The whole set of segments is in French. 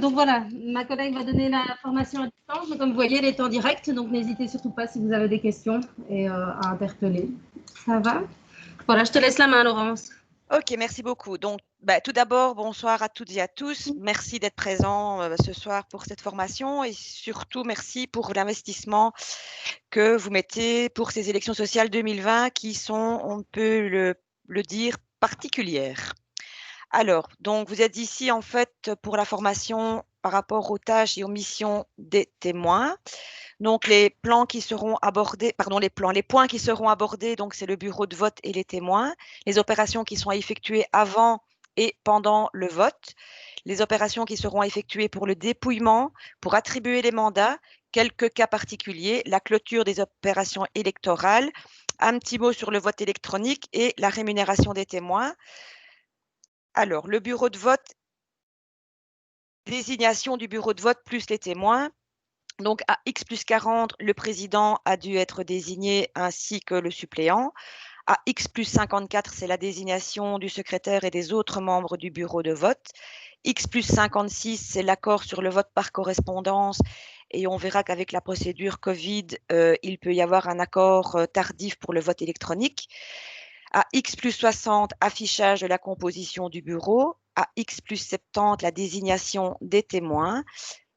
Donc voilà, ma collègue va donner la formation à distance. Mais comme vous voyez, elle est en direct, donc n'hésitez surtout pas si vous avez des questions et à interpeller. Ça va? Voilà, je te laisse la main, Laurence. Ok, merci beaucoup. Donc, tout d'abord, bonsoir à toutes et à tous. Merci d'être présents ce soir pour cette formation et surtout merci pour l'investissement que vous mettez pour ces élections sociales 2020 qui sont, on peut le dire, particulières. Alors, donc, vous êtes ici en fait pour la formation par rapport aux tâches et aux missions des témoins. Donc, les points qui seront abordés, donc c'est le bureau de vote et les témoins, les opérations qui sont effectuées avant et pendant le vote, les opérations qui seront effectuées pour le dépouillement, pour attribuer les mandats, quelques cas particuliers, la clôture des opérations électorales, un petit mot sur le vote électronique et la rémunération des témoins. Alors, le bureau de vote, désignation du bureau de vote plus les témoins. Donc, à X plus 40, le président a dû être désigné ainsi que le suppléant. À X plus 54, c'est la désignation du secrétaire et des autres membres du bureau de vote. X plus 56, c'est l'accord sur le vote par correspondance. Et on verra qu'avec la procédure Covid, il peut y avoir un accord tardif pour le vote électronique. À X plus 60, affichage de la composition du bureau. À X plus 70, la désignation des témoins.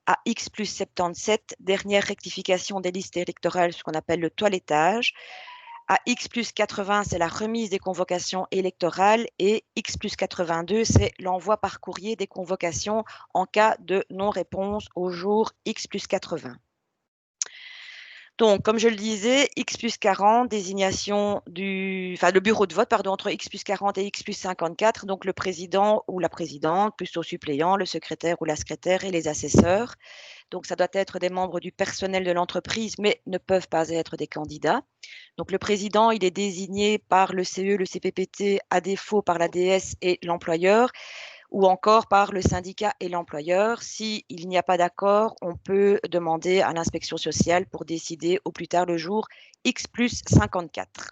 À X plus 77, dernière rectification des listes électorales, ce qu'on appelle le toilettage. À X plus 80, c'est la remise des convocations électorales et X plus 82, c'est l'envoi par courrier des convocations en cas de non-réponse au jour X plus 80. Donc, comme je le disais, X plus 40, désignation le bureau de vote, pardon, entre X plus 40 et X plus 54, donc le président ou la présidente, plus au suppléant, le secrétaire ou la secrétaire et les assesseurs. Donc, ça doit être des membres du personnel de l'entreprise, mais ne peuvent pas être des candidats. Donc, le président, il est désigné par le CE, le CPPT, à défaut par la DS et l'employeur, ou encore par le syndicat et l'employeur. S'il n'y a pas d'accord, on peut demander à l'inspection sociale pour décider au plus tard le jour X plus 54.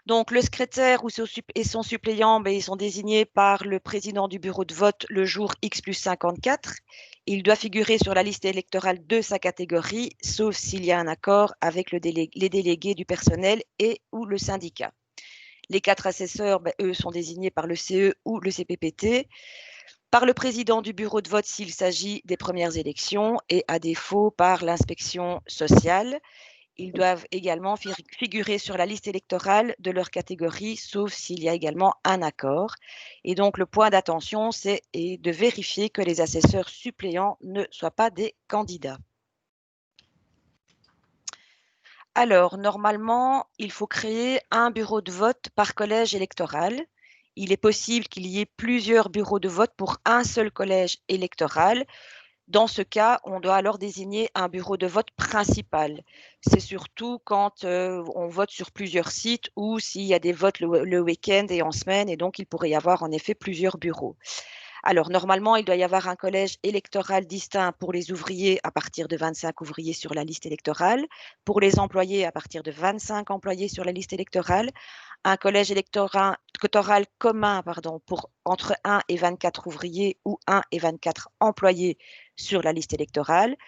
Donc, le secrétaire et son suppléant, ils sont désignés par le président du bureau de vote le jour X plus 54. Il doit figurer sur la liste électorale de sa catégorie, sauf s'il y a un accord avec les délégués du personnel et ou le syndicat. Les 4 assesseurs, eux, sont désignés par le CE ou le CPPT, par le président du bureau de vote s'il s'agit des premières élections et à défaut par l'inspection sociale. Ils doivent également figurer sur la liste électorale de leur catégorie, sauf s'il y a également un accord. Et donc, le point d'attention, c'est de vérifier que les assesseurs suppléants ne soient pas des candidats. Alors, normalement, il faut créer un bureau de vote par collège électoral. Il est possible qu'il y ait plusieurs bureaux de vote pour un seul collège électoral. Dans ce cas, on doit alors désigner un bureau de vote principal. C'est surtout quand on vote sur plusieurs sites ou s'il y a des votes le week-end et en semaine, et donc il pourrait y avoir en effet plusieurs bureaux. Alors, normalement, il doit y avoir un collège électoral distinct pour les ouvriers à partir de 25 ouvriers sur la liste électorale, pour les employés à partir de 25 employés sur la liste électorale, un collège électoral commun pour entre 1 et 24 ouvriers ou 1 et 24 employés sur la liste électorale,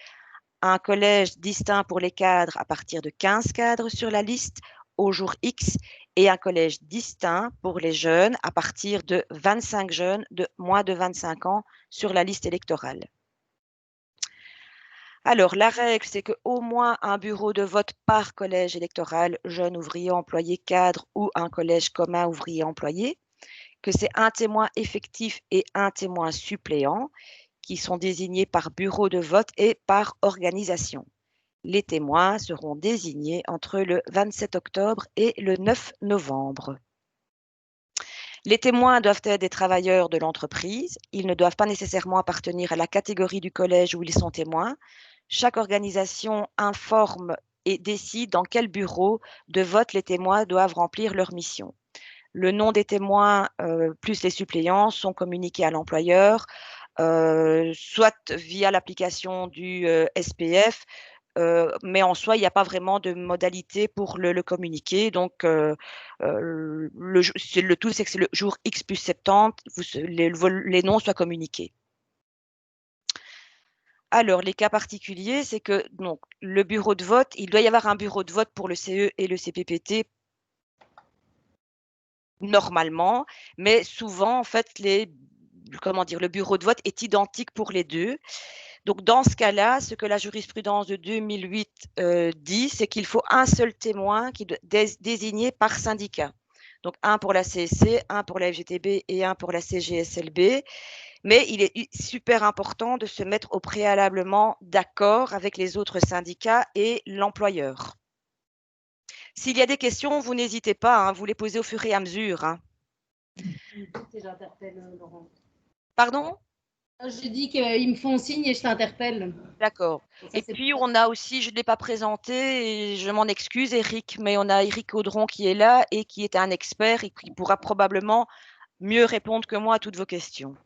un collège distinct pour les cadres à partir de 15 cadres sur la liste au jour X et un collège distinct pour les jeunes à partir de 25 jeunes de moins de 25 ans sur la liste électorale. Alors, la règle, c'est qu'au moins un bureau de vote par collège électoral, jeune, ouvrier, employé, cadre ou un collège commun, ouvrier, employé, que c'est un témoin effectif et un témoin suppléant qui sont désignés par bureau de vote et par organisation. Les témoins seront désignés entre le 27 octobre et le 9 novembre. Les témoins doivent être des travailleurs de l'entreprise. Ils ne doivent pas nécessairement appartenir à la catégorie du collège où ils sont témoins. Chaque organisation informe et décide dans quel bureau de vote les témoins doivent remplir leur mission. Le nom des témoins plus les suppléants sont communiqués à l'employeur, soit via l'application du SPF, mais en soi, il n'y a pas vraiment de modalité pour le communiquer. Donc, le tout, c'est que c'est le jour X plus 70, les noms soient communiqués. Alors, les cas particuliers, c'est que donc, le bureau de vote, il doit y avoir un bureau de vote pour le CE et le CPPT normalement, mais souvent, en fait, le bureau de vote est identique pour les deux. Donc, dans ce cas-là, ce que la jurisprudence de 2008 dit, c'est qu'il faut un seul témoin qui doit désigné par syndicat. Donc, un pour la CSC, un pour la FGTB et un pour la CGSLB. Mais il est super important de se mettre au préalablement d'accord avec les autres syndicats et l'employeur. S'il y a des questions, vous n'hésitez pas, hein, vous les posez au fur et à mesure. Hein. J'interpelle Laurent. Pardon? Je dis qu'ils me font signe et je t'interpelle. D'accord. Et puis, on a aussi, je ne l'ai pas présenté et je m'en excuse, Eric, mais on a Eric Audron qui est là et qui est un expert et qui pourra probablement mieux répondre que moi à toutes vos questions.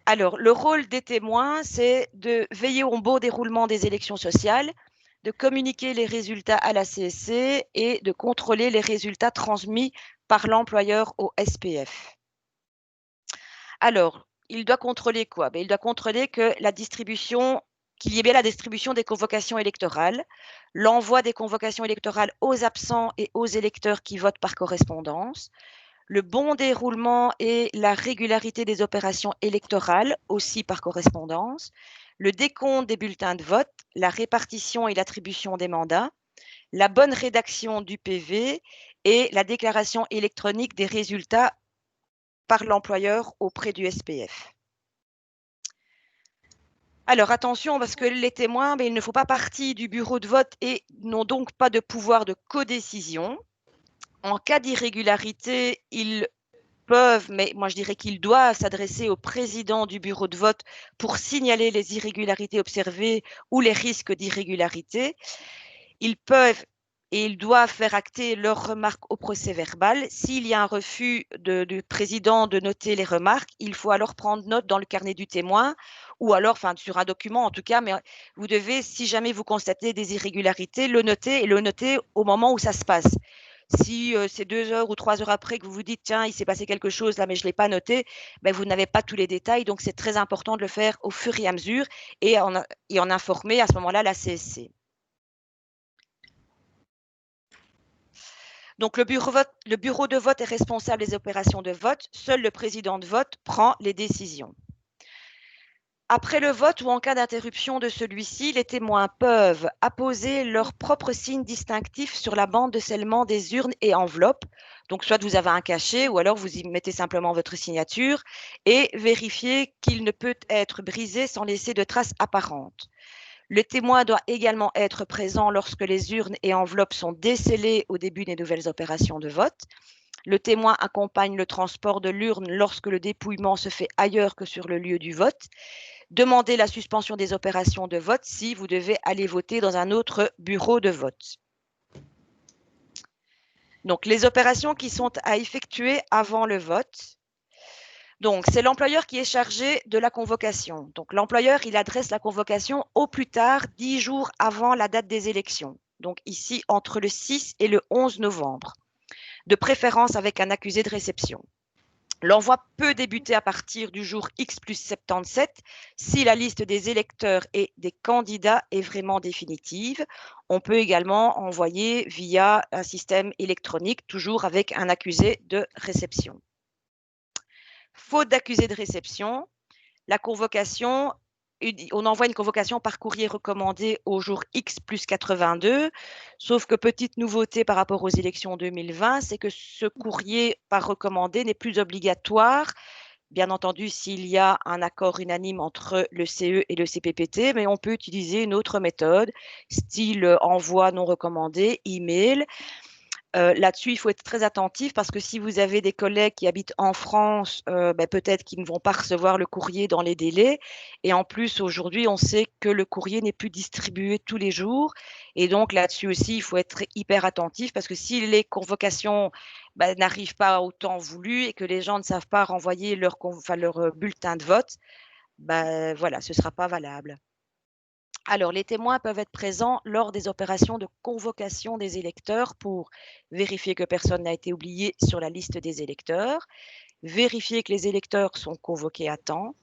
Alors, le rôle des témoins, c'est de veiller au bon déroulement des élections sociales, de communiquer les résultats à la CSC et de contrôler les résultats transmis par l'employeur au SPF. Alors, il doit contrôler quoi? Il doit contrôler que qu'il y ait bien la distribution des convocations électorales, l'envoi des convocations électorales aux absents et aux électeurs qui votent par correspondance, le bon déroulement et la régularité des opérations électorales, aussi par correspondance, le décompte des bulletins de vote, la répartition et l'attribution des mandats, la bonne rédaction du PV et la déclaration électronique des résultats par l'employeur auprès du SPF. Alors attention, parce que les témoins, ils ne font pas partie du bureau de vote et n'ont donc pas de pouvoir de codécision. En cas d'irrégularité, ils peuvent, mais moi je dirais qu'ils doivent s'adresser au président du bureau de vote pour signaler les irrégularités observées ou les risques d'irrégularité. Ils peuvent et ils doivent faire acter leurs remarques au procès-verbal. S'il y a un refus du président de noter les remarques, il faut alors prendre note dans le carnet du témoin ou alors, enfin, sur un document en tout cas, mais vous devez, si jamais vous constatez des irrégularités, le noter et le noter au moment où ça se passe. Si c'est 2 heures ou 3 heures après que vous vous dites, tiens, il s'est passé quelque chose là, mais je ne l'ai pas noté, vous n'avez pas tous les détails. Donc, c'est très important de le faire au fur et à mesure et en informer à ce moment-là la CSC. Donc, le bureau de vote est responsable des opérations de vote. Seul le président de vote prend les décisions. Après le vote ou en cas d'interruption de celui-ci, les témoins peuvent apposer leur propre signe distinctif sur la bande de scellement des urnes et enveloppes. Donc, soit vous avez un cachet ou alors vous y mettez simplement votre signature et vérifier qu'il ne peut être brisé sans laisser de traces apparentes. Le témoin doit également être présent lorsque les urnes et enveloppes sont décellées au début des nouvelles opérations de vote. Le témoin accompagne le transport de l'urne lorsque le dépouillement se fait ailleurs que sur le lieu du vote. Demandez la suspension des opérations de vote si vous devez aller voter dans un autre bureau de vote. Donc, les opérations qui sont à effectuer avant le vote. Donc, c'est l'employeur qui est chargé de la convocation. Donc, l'employeur, il adresse la convocation au plus tard 10 jours avant la date des élections. Donc, ici, entre le 6 et le 11 novembre, de préférence avec un accusé de réception. L'envoi peut débuter à partir du jour X plus 77 si la liste des électeurs et des candidats est vraiment définitive. On peut également envoyer via un système électronique, toujours avec un accusé de réception. Faute d'accusé de réception, la convocation, on envoie une convocation par courrier recommandé au jour X plus 82, sauf que petite nouveauté par rapport aux élections 2020, c'est que ce courrier par recommandé n'est plus obligatoire, bien entendu s'il y a un accord unanime entre le CE et le CPPT, mais on peut utiliser une autre méthode, style envoi non recommandé, email. Là-dessus, il faut être très attentif parce que si vous avez des collègues qui habitent en France, peut-être qu'ils ne vont pas recevoir le courrier dans les délais. Et en plus, aujourd'hui, on sait que le courrier n'est plus distribué tous les jours. Et donc, là-dessus aussi, il faut être hyper attentif parce que si les convocations n'arrivent pas au temps voulu et que les gens ne savent pas renvoyer leur bulletin de vote, voilà, ce ne sera pas valable. Alors, les témoins peuvent être présents lors des opérations de convocation des électeurs pour vérifier que personne n'a été oublié sur la liste des électeurs, vérifier que les électeurs sont convoqués à temps,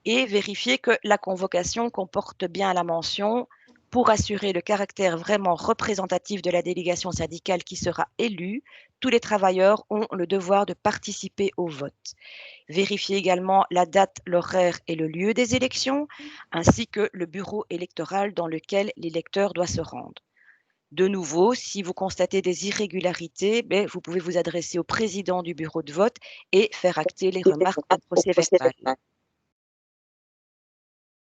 et vérifier que la convocation comporte bien la mention « Pour assurer le caractère vraiment représentatif de la délégation syndicale qui sera élue, tous les travailleurs ont le devoir de participer au vote. » Vérifiez également la date, l'horaire et le lieu des élections, ainsi que le bureau électoral dans lequel l'électeur doit se rendre. De nouveau, si vous constatez des irrégularités, vous pouvez vous adresser au président du bureau de vote et faire acter les remarques au procès-verbal.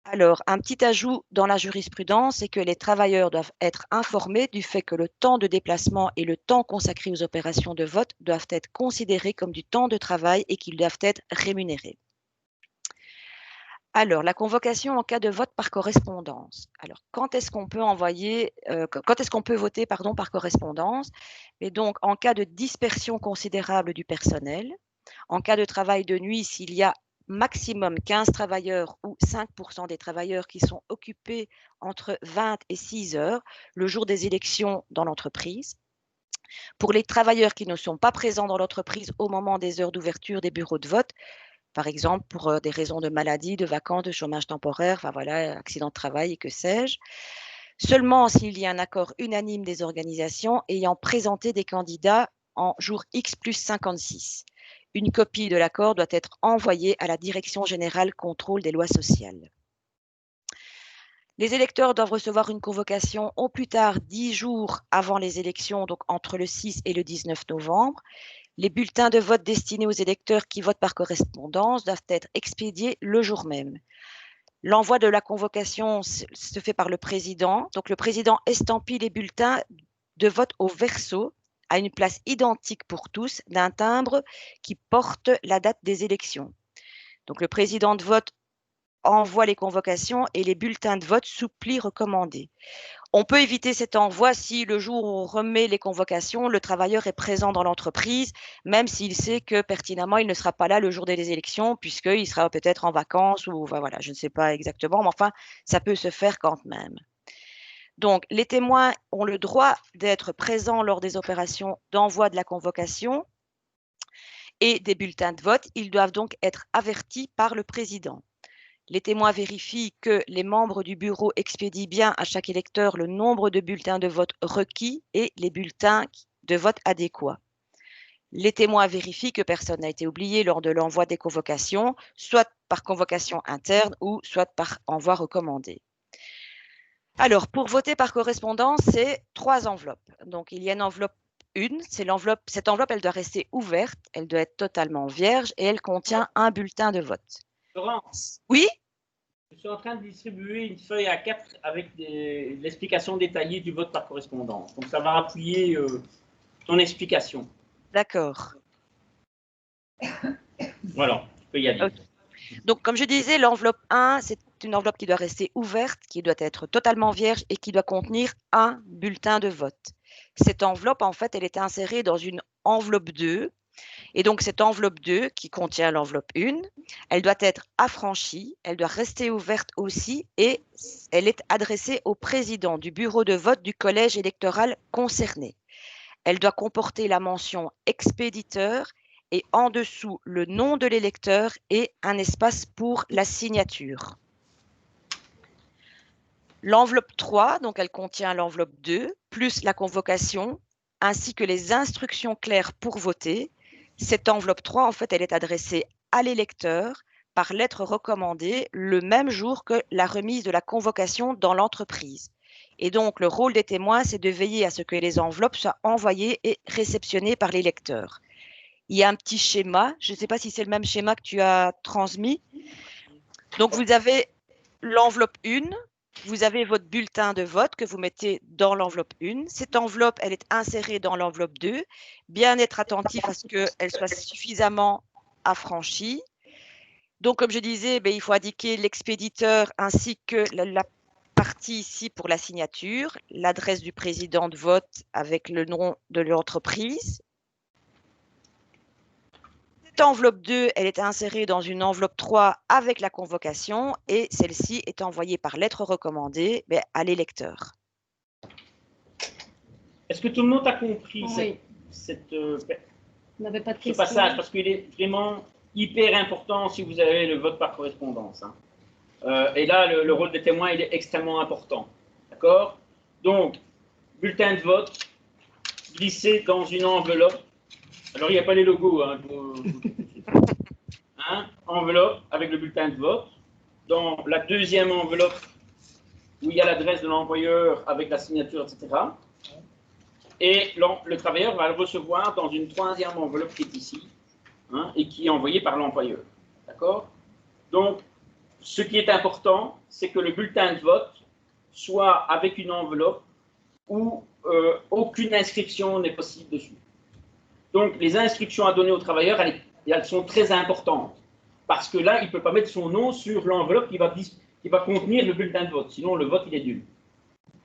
Alors, un petit ajout dans la jurisprudence, c'est que les travailleurs doivent être informés du fait que le temps de déplacement et le temps consacré aux opérations de vote doivent être considérés comme du temps de travail et qu'ils doivent être rémunérés. Alors, la convocation en cas de vote par correspondance. Alors, quand est-ce qu'on peut voter par correspondance? Et donc, en cas de dispersion considérable du personnel, en cas de travail de nuit, s'il y a maximum 15 travailleurs ou 5% des travailleurs qui sont occupés entre 20 et 6 heures le jour des élections dans l'entreprise. Pour les travailleurs qui ne sont pas présents dans l'entreprise au moment des heures d'ouverture des bureaux de vote, par exemple pour des raisons de maladie, de vacances, de chômage temporaire, enfin voilà, accident de travail et que sais-je. Seulement s'il y a un accord unanime des organisations ayant présenté des candidats en jour X plus 56. Une copie de l'accord doit être envoyée à la Direction générale contrôle des lois sociales. Les électeurs doivent recevoir une convocation au plus tard 10 jours avant les élections, donc entre le 6 et le 19 novembre. Les bulletins de vote destinés aux électeurs qui votent par correspondance doivent être expédiés le jour même. L'envoi de la convocation se fait par le président. Donc, le président estampille les bulletins de vote au verso à une place identique pour tous d'un timbre qui porte la date des élections. Donc, le président de vote envoie les convocations et les bulletins de vote sous pli recommandé. On peut éviter cet envoi si le jour où on remet les convocations, le travailleur est présent dans l'entreprise, même s'il sait que pertinemment, il ne sera pas là le jour des élections, puisqu'il sera peut-être en vacances ou enfin, voilà, je ne sais pas exactement, mais enfin, ça peut se faire quand même. Donc, les témoins ont le droit d'être présents lors des opérations d'envoi de la convocation et des bulletins de vote. Ils doivent donc être avertis par le président. Les témoins vérifient que les membres du bureau expédient bien à chaque électeur le nombre de bulletins de vote requis et les bulletins de vote adéquats. Les témoins vérifient que personne n'a été oublié lors de l'envoi des convocations, soit par convocation interne ou soit par envoi recommandé. Alors, pour voter par correspondance, c'est 3 enveloppes. Donc, il y a une enveloppe 1, cette enveloppe, elle doit rester ouverte, elle doit être totalement vierge et elle contient un bulletin de vote. Florence, oui? Je suis en train de distribuer une feuille A4 avec l'explication détaillée du vote par correspondance. Donc, ça va appuyer ton explication. D'accord. Voilà, tu peux y aller. Okay. Donc, comme je disais, l'enveloppe 1, c'est une enveloppe qui doit rester ouverte, qui doit être totalement vierge et qui doit contenir un bulletin de vote. Cette enveloppe, en fait, elle est insérée dans une enveloppe 2. Et donc, cette enveloppe 2, qui contient l'enveloppe 1, elle doit être affranchie, elle doit rester ouverte aussi et elle est adressée au président du bureau de vote du collège électoral concerné. Elle doit comporter la mention expéditeur et en dessous le nom de l'électeur et un espace pour la signature. L'enveloppe 3, donc elle contient l'enveloppe 2, plus la convocation, ainsi que les instructions claires pour voter. Cette enveloppe 3, en fait, elle est adressée à l'électeur par lettre recommandée le même jour que la remise de la convocation dans l'entreprise. Et donc, le rôle des témoins, c'est de veiller à ce que les enveloppes soient envoyées et réceptionnées par l'électeur. Il y a un petit schéma, je ne sais pas si c'est le même schéma que tu as transmis. Donc, vous avez l'enveloppe 1, vous avez votre bulletin de vote que vous mettez dans l'enveloppe 1. Cette enveloppe, elle est insérée dans l'enveloppe 2. Bien être attentif à ce qu'elle soit suffisamment affranchie. Donc, comme je disais, il faut indiquer l'expéditeur ainsi que la partie ici pour la signature, l'adresse du président de vote avec le nom de l'entreprise. Cette enveloppe 2, elle est insérée dans une enveloppe 3 avec la convocation et celle-ci est envoyée par lettre recommandée à l'électeur. Est-ce que tout le monde a compris oui. ce passage? Parce qu'il est vraiment hyper important si vous avez le vote par correspondance. Hein. Et là, le rôle des témoins, il est extrêmement important. D'accord? Donc, bulletin de vote, glissé dans une enveloppe. Alors, il n'y a pas les logos. Hein, hein, enveloppe avec le bulletin de vote. Dans la deuxième enveloppe, où il y a l'adresse de l'employeur avec la signature, etc. Et le travailleur va le recevoir dans une troisième enveloppe qui est ici, hein, et qui est envoyée par l'employeur. D'accord? Donc, ce qui est important, c'est que le bulletin de vote soit avec une enveloppe où aucune inscription n'est possible dessus. Donc, les instructions à donner au travailleur, elles sont très importantes. Parce que là, il ne peut pas mettre son nom sur l'enveloppe qui va contenir le bulletin de vote. Sinon, le vote, il est nul.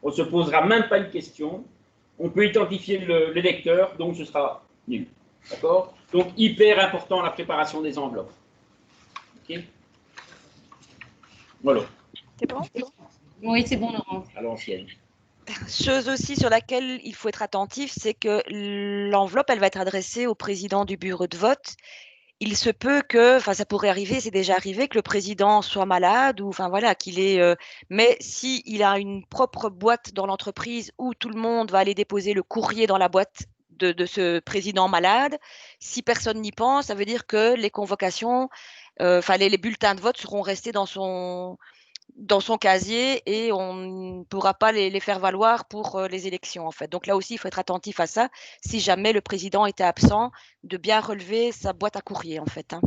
On ne se posera même pas une question. On peut identifier l'électeur, donc ce sera nul. D'accord? Donc, hyper important la préparation des enveloppes. OK? Voilà. C'est bon? Oui, c'est bon, Laurent. À l'ancienne. Chose aussi sur laquelle il faut être attentif, c'est que l'enveloppe, elle va être adressée au président du bureau de vote. Il se peut que, enfin, ça pourrait arriver, c'est déjà arrivé, que le président soit malade ou, enfin voilà, qu'il ait. Mais s'il a une propre boîte dans l'entreprise où tout le monde va aller déposer le courrier dans la boîte de ce président malade, si personne n'y pense, ça veut dire que les convocations, enfin les bulletins de vote seront restés dans son casier et on ne pourra pas les faire valoir pour les élections en fait. Donc là aussi, il faut être attentif à ça. Si jamais le président était absent, de bien relever sa boîte à courrier en fait. Hein.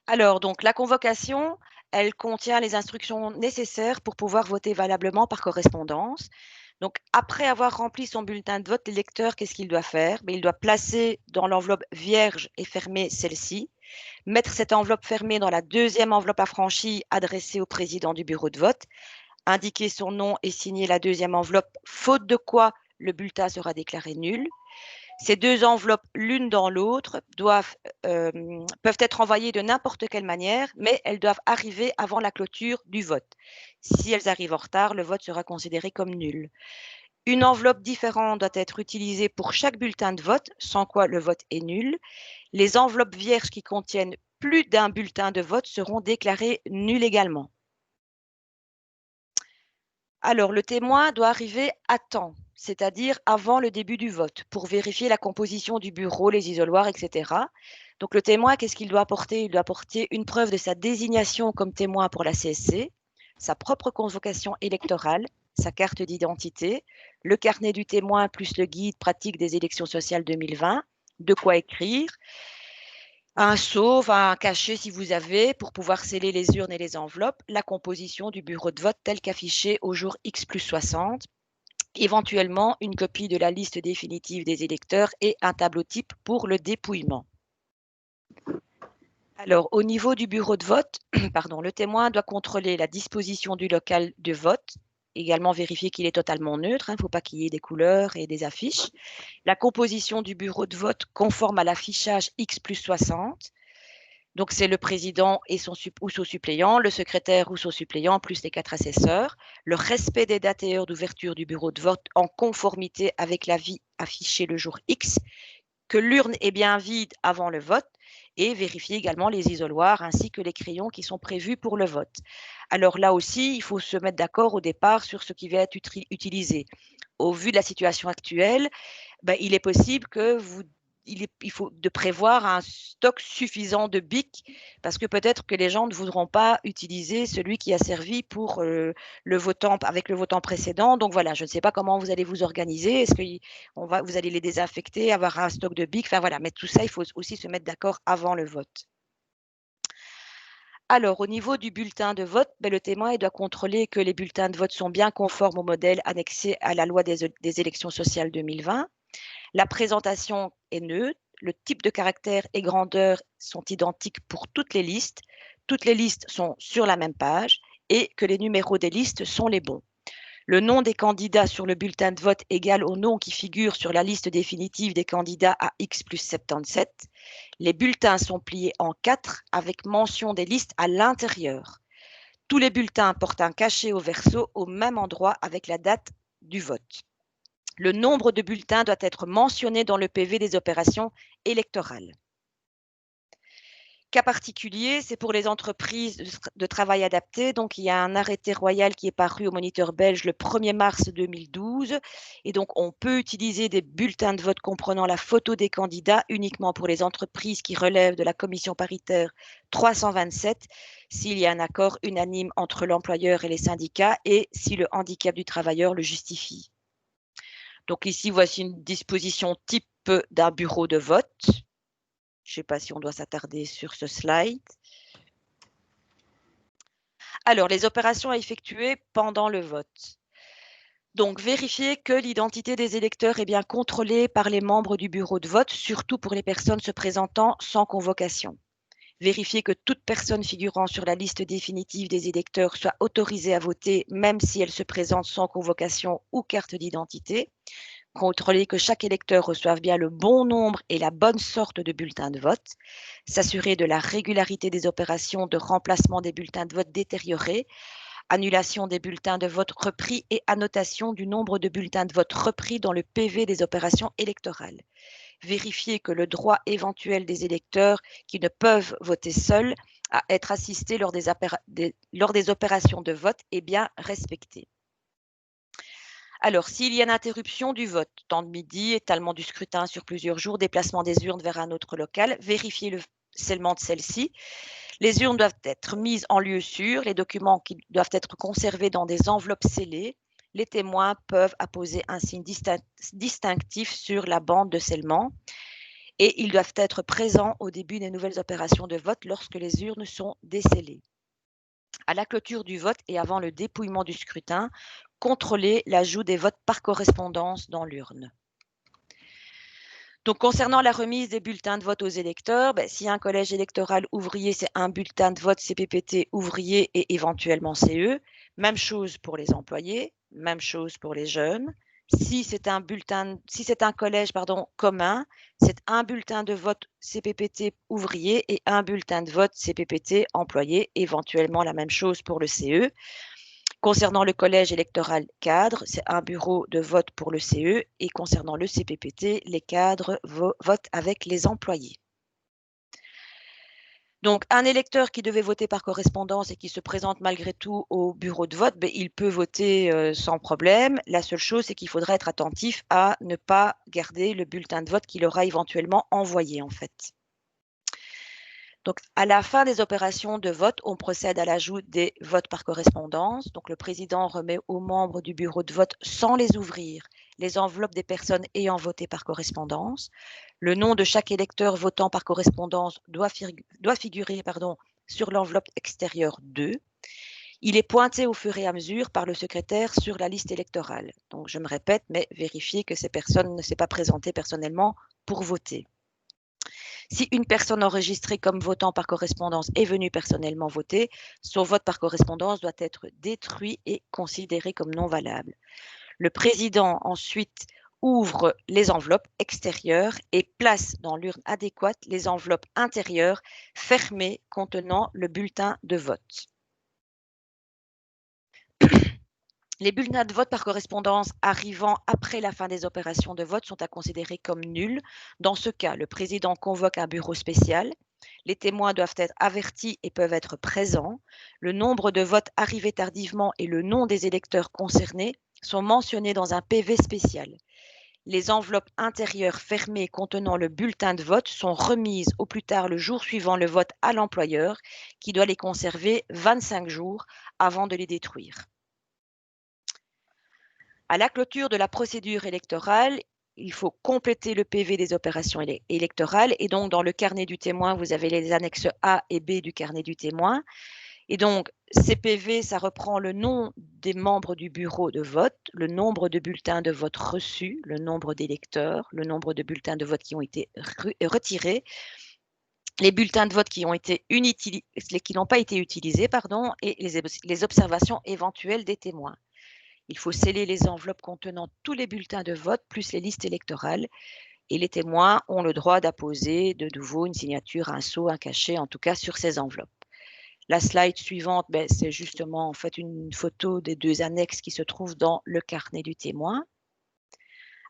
Alors donc la convocation, elle contient les instructions nécessaires pour pouvoir voter valablement par correspondance. Donc après avoir rempli son bulletin de vote, l'électeur, qu'est-ce qu'il doit faire? Il doit placer dans l'enveloppe vierge et fermer celle-ci. Mettre cette enveloppe fermée dans la deuxième enveloppe affranchie adressée au président du bureau de vote, indiquer son nom et signer la deuxième enveloppe, faute de quoi le bulletin sera déclaré nul. Ces deux enveloppes, l'une dans l'autre, peuvent être envoyées de n'importe quelle manière, mais elles doivent arriver avant la clôture du vote. Si elles arrivent en retard, le vote sera considéré comme nul. Une enveloppe différente doit être utilisée pour chaque bulletin de vote, sans quoi le vote est nul. Les enveloppes vierges qui contiennent plus d'un bulletin de vote seront déclarées nulles également. Alors, le témoin doit arriver à temps, c'est-à-dire avant le début du vote, pour vérifier la composition du bureau, les isoloirs, etc. Donc, le témoin, qu'est-ce qu'il doit apporter? Il doit apporter une preuve de sa désignation comme témoin pour la CSC, sa propre convocation électorale, sa carte d'identité, le carnet du témoin plus le guide pratique des élections sociales 2020, de quoi écrire, un sceau, un cachet si vous avez, pour pouvoir sceller les urnes et les enveloppes, la composition du bureau de vote tel qu'affiché au jour X plus 60, éventuellement une copie de la liste définitive des électeurs et un tableau type pour le dépouillement. Alors, au niveau du bureau de vote, le témoin doit contrôler la disposition du local de vote, également vérifier qu'il est totalement neutre, il ne faut pas qu'il y ait des couleurs et des affiches. La composition du bureau de vote conforme à l'affichage X plus 60. Donc, c'est le président et son suppléant, le secrétaire ou son suppléant, plus les 4 assesseurs. Le respect des dates et heures d'ouverture du bureau de vote en conformité avec l'avis affiché le jour X, que l'urne est bien vide avant le vote et vérifier également les isoloirs ainsi que les crayons qui sont prévus pour le vote. Alors là aussi, il faut se mettre d'accord au départ sur ce qui va être utilisé. Au vu de la situation actuelle, il est possible que il faut de prévoir un stock suffisant de bics parce que peut-être que les gens ne voudront pas utiliser celui qui a servi pour le votant avec le votant précédent. Donc voilà, je ne sais pas comment vous allez vous organiser. Est-ce que vous allez les désinfecter, avoir un stock de bics? Enfin voilà, mais tout ça, il faut aussi se mettre d'accord avant le vote. Alors, au niveau du bulletin de vote, le témoin doit contrôler que les bulletins de vote sont bien conformes au modèle annexé à la loi des élections sociales 2020. La présentation est neutre, le type de caractère et grandeur sont identiques pour toutes les listes sont sur la même page et que les numéros des listes sont les bons. Le nom des candidats sur le bulletin de vote égale au nom qui figure sur la liste définitive des candidats à X plus 77. Les bulletins sont pliés en 4 avec mention des listes à l'intérieur. Tous les bulletins portent un cachet au verso au même endroit avec la date du vote. Le nombre de bulletins doit être mentionné dans le PV des opérations électorales. Cas particulier, c'est pour les entreprises de travail adapté. Donc, il y a un arrêté royal qui est paru au Moniteur belge le 1er mars 2012. Et donc, on peut utiliser des bulletins de vote comprenant la photo des candidats uniquement pour les entreprises qui relèvent de la commission paritaire 327 s'il y a un accord unanime entre l'employeur et les syndicats et si le handicap du travailleur le justifie. Donc ici, voici une disposition type d'un bureau de vote. Je ne sais pas si on doit s'attarder sur ce slide. Alors, les opérations à effectuer pendant le vote. Donc, vérifier que l'identité des électeurs est bien contrôlée par les membres du bureau de vote, surtout pour les personnes se présentant sans convocation. Vérifier que toute personne figurant sur la liste définitive des électeurs soit autorisée à voter, même si elle se présente sans convocation ou carte d'identité. Contrôler que chaque électeur reçoive bien le bon nombre et la bonne sorte de bulletin de vote, s'assurer de la régularité des opérations de remplacement des bulletins de vote détériorés, annulation des bulletins de vote repris et annotation du nombre de bulletins de vote repris dans le PV des opérations électorales. Vérifier que le droit éventuel des électeurs qui ne peuvent voter seuls à être assistés lors des opérations de vote est bien respecté. Alors, s'il y a une interruption du vote, temps de midi, étalement du scrutin sur plusieurs jours, déplacement des urnes vers un autre local, vérifier le scellement de celle-ci. Les urnes doivent être mises en lieu sûr, les documents qui doivent être conservés dans des enveloppes scellées. Les témoins peuvent apposer un signe distinctif sur la bande de scellement et ils doivent être présents au début des nouvelles opérations de vote lorsque les urnes sont descellées. À la clôture du vote et avant le dépouillement du scrutin, contrôler l'ajout des votes par correspondance dans l'urne. Donc, concernant la remise des bulletins de vote aux électeurs, si un collège électoral ouvrier, c'est un bulletin de vote CPPT ouvrier et éventuellement CE. Même chose pour les employés, même chose pour les jeunes. Si c'est un collège commun, c'est un bulletin de vote CPPT ouvrier et un bulletin de vote CPPT employé, éventuellement la même chose pour le CE. Concernant le collège électoral cadre, c'est un bureau de vote pour le CE et concernant le CPPT, les cadres votent avec les employés. Donc, un électeur qui devait voter par correspondance et qui se présente malgré tout au bureau de vote, il peut voter sans problème. La seule chose, c'est qu'il faudra être attentif à ne pas garder le bulletin de vote qu'il aura éventuellement envoyé, en fait. Donc, à la fin des opérations de vote, on procède à l'ajout des votes par correspondance. Donc, le président remet aux membres du bureau de vote, sans les ouvrir, les enveloppes des personnes ayant voté par correspondance. Le nom de chaque électeur votant par correspondance doit figurer sur l'enveloppe extérieure 2. Il est pointé au fur et à mesure par le secrétaire sur la liste électorale. Donc, je me répète, mais vérifiez que ces personnes ne s'est pas présentées personnellement pour voter. Si une personne enregistrée comme votant par correspondance est venue personnellement voter, son vote par correspondance doit être détruit et considéré comme non valable. Le président ensuite ouvre les enveloppes extérieures et place dans l'urne adéquate les enveloppes intérieures fermées contenant le bulletin de vote. Les bulletins de vote par correspondance arrivant après la fin des opérations de vote sont à considérer comme nuls. Dans ce cas, le président convoque un bureau spécial. Les témoins doivent être avertis et peuvent être présents. Le nombre de votes arrivés tardivement et le nom des électeurs concernés sont mentionnés dans un PV spécial. Les enveloppes intérieures fermées contenant le bulletin de vote sont remises au plus tard le jour suivant le vote à l'employeur, qui doit les conserver 25 jours avant de les détruire. À la clôture de la procédure électorale, il faut compléter le PV des opérations électorales et donc dans le carnet du témoin, vous avez les annexes A et B du carnet du témoin. Et donc, ces PV, ça reprend le nom des membres du bureau de vote, le nombre de bulletins de vote reçus, le nombre d'électeurs, le nombre de bulletins de vote qui ont été retirés, les bulletins de vote qui n'ont pas été utilisés, et les observations éventuelles des témoins. Il faut sceller les enveloppes contenant tous les bulletins de vote plus les listes électorales et les témoins ont le droit d'apposer de nouveau une signature, un sceau, un cachet, en tout cas sur ces enveloppes. La slide suivante, c'est justement en fait une photo des deux annexes qui se trouvent dans le carnet du témoin.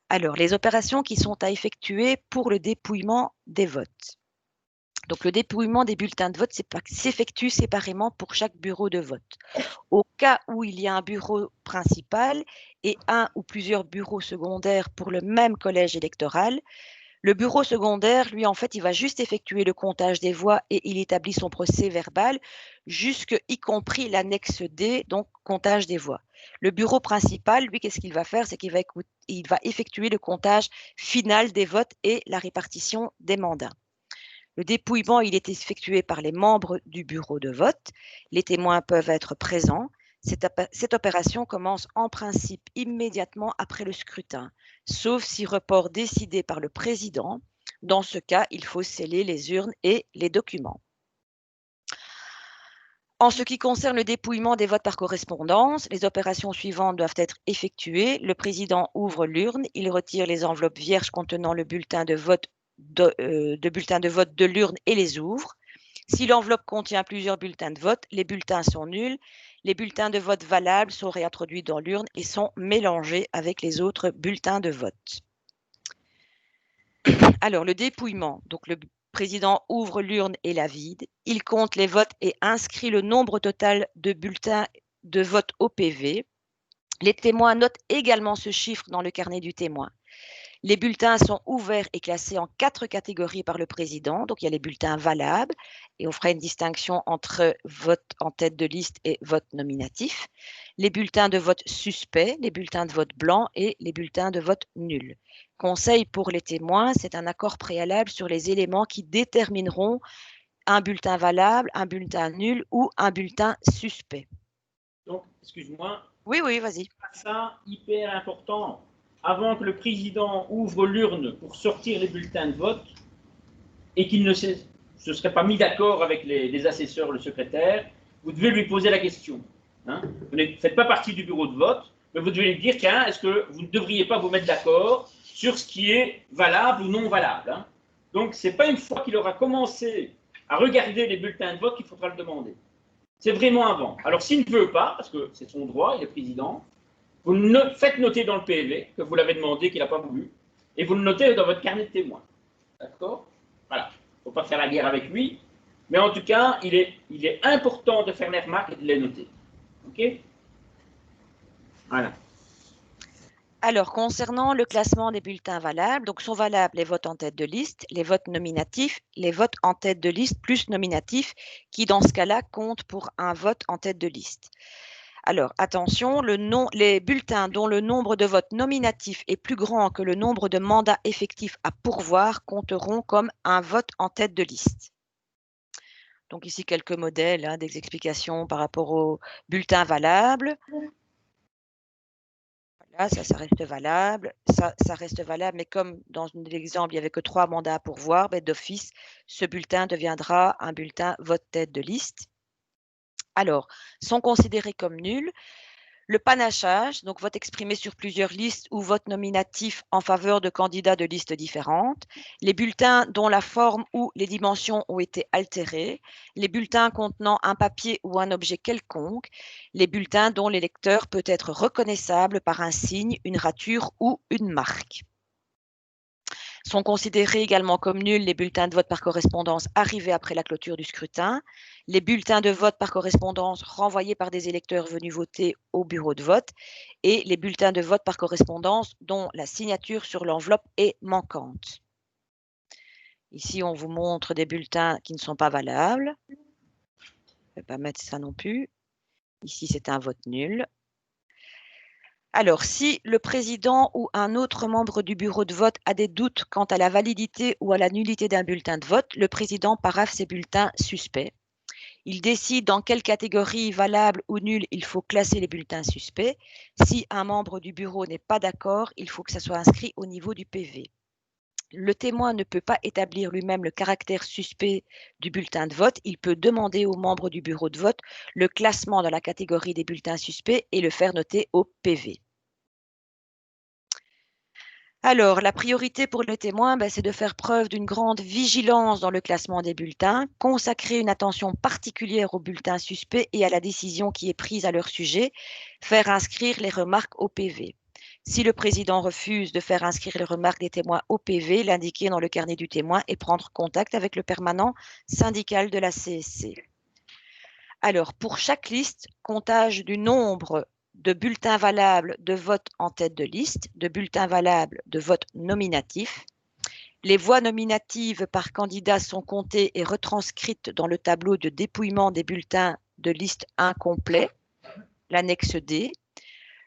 Alors, les opérations qui sont à effectuer pour le dépouillement des votes. Donc, le dépouillement des bulletins de vote s'effectue séparément pour chaque bureau de vote. Au cas où il y a un bureau principal et un ou plusieurs bureaux secondaires pour le même collège électoral, le bureau secondaire, lui, en fait, il va juste effectuer le comptage des voix et il établit son procès verbal, y compris l'annexe D, donc comptage des voix. Le bureau principal, lui, qu'est-ce qu'il va faire? C'est qu'il va effectuer le comptage final des votes et la répartition des mandats. Le dépouillement, il est effectué par les membres du bureau de vote. Les témoins peuvent être présents. Cette opération commence en principe immédiatement après le scrutin, sauf si report décidé par le président. Dans ce cas, il faut sceller les urnes et les documents. En ce qui concerne le dépouillement des votes par correspondance, les opérations suivantes doivent être effectuées. Le président ouvre l'urne, il retire les enveloppes vierges contenant le bulletin de vote de l'urne et les ouvre. Si l'enveloppe contient plusieurs bulletins de vote, les bulletins sont nuls. Les bulletins de vote valables sont réintroduits dans l'urne et sont mélangés avec les autres bulletins de vote. Alors, le dépouillement. Donc, le président ouvre l'urne et la vide. Il compte les votes et inscrit le nombre total de bulletins de vote au PV. Les témoins notent également ce chiffre dans le carnet du témoin. Les bulletins sont ouverts et classés en 4 catégories par le président. Donc, il y a les bulletins valables, et on fera une distinction entre vote en tête de liste et vote nominatif. Les bulletins de vote suspects, les bulletins de vote blancs et les bulletins de vote nuls. Conseil pour les témoins, c'est un accord préalable sur les éléments qui détermineront un bulletin valable, un bulletin nul ou un bulletin suspect. Donc, excuse-moi. Oui, vas-y. Ça, hyper important. Avant que le président ouvre l'urne pour sortir les bulletins de vote et qu'il ne se serait pas mis d'accord avec les assesseurs, le secrétaire, vous devez lui poser la question. Hein, vous ne faites pas partie du bureau de vote, mais vous devez lui dire, tiens, est-ce que vous ne devriez pas vous mettre d'accord sur ce qui est valable ou non valable, hein. Donc, ce n'est pas une fois qu'il aura commencé à regarder les bulletins de vote qu'il faudra le demander. C'est vraiment avant. Alors, s'il ne veut pas, parce que c'est son droit, il est président, vous faites noter dans le PV que vous l'avez demandé, qu'il n'a pas voulu, et vous le notez dans votre carnet de témoins. D'accord? Voilà. Il ne faut pas faire la guerre avec lui, mais en tout cas, il est important de faire les remarques et de les noter. OK? Voilà. Alors, concernant le classement des bulletins valables, donc sont valables les votes en tête de liste, les votes nominatifs, les votes en tête de liste plus nominatifs, qui dans ce cas-là comptent pour un vote en tête de liste. Alors, attention, les bulletins dont le nombre de votes nominatifs est plus grand que le nombre de mandats effectifs à pourvoir compteront comme un vote en tête de liste. Donc ici, quelques modèles, des explications par rapport aux bulletins valables. Voilà, ça reste valable. Ça reste valable, mais comme dans l'exemple, il n'y avait que 3 mandats à pourvoir, d'office, ce bulletin deviendra un bulletin vote tête de liste. Alors, sont considérés comme nuls le panachage, donc vote exprimé sur plusieurs listes ou vote nominatif en faveur de candidats de listes différentes, les bulletins dont la forme ou les dimensions ont été altérées, les bulletins contenant un papier ou un objet quelconque, les bulletins dont l'électeur peut être reconnaissable par un signe, une rature ou une marque. Sont considérés également comme nuls les bulletins de vote par correspondance arrivés après la clôture du scrutin, les bulletins de vote par correspondance renvoyés par des électeurs venus voter au bureau de vote et les bulletins de vote par correspondance dont la signature sur l'enveloppe est manquante. Ici, on vous montre des bulletins qui ne sont pas valables. Je ne vais pas mettre ça non plus. Ici, c'est un vote nul. Alors, si le président ou un autre membre du bureau de vote a des doutes quant à la validité ou à la nullité d'un bulletin de vote, le président paraphe ces bulletins suspects. Il décide dans quelle catégorie valable ou nulle il faut classer les bulletins suspects. Si un membre du bureau n'est pas d'accord, il faut que ça soit inscrit au niveau du PV. Le témoin ne peut pas établir lui-même le caractère suspect du bulletin de vote. Il peut demander aux membres du bureau de vote le classement dans la catégorie des bulletins suspects et le faire noter au PV. Alors, la priorité pour les témoins, c'est de faire preuve d'une grande vigilance dans le classement des bulletins, consacrer une attention particulière aux bulletins suspects et à la décision qui est prise à leur sujet, faire inscrire les remarques au PV. Si le président refuse de faire inscrire les remarques des témoins au PV, l'indiquer dans le carnet du témoin et prendre contact avec le permanent syndical de la CSC. Alors, pour chaque liste, comptage du nombre de bulletins valables de vote en tête de liste, de bulletins valables de vote nominatif. Les voix nominatives par candidat sont comptées et retranscrites dans le tableau de dépouillement des bulletins de liste incomplet, l'annexe D.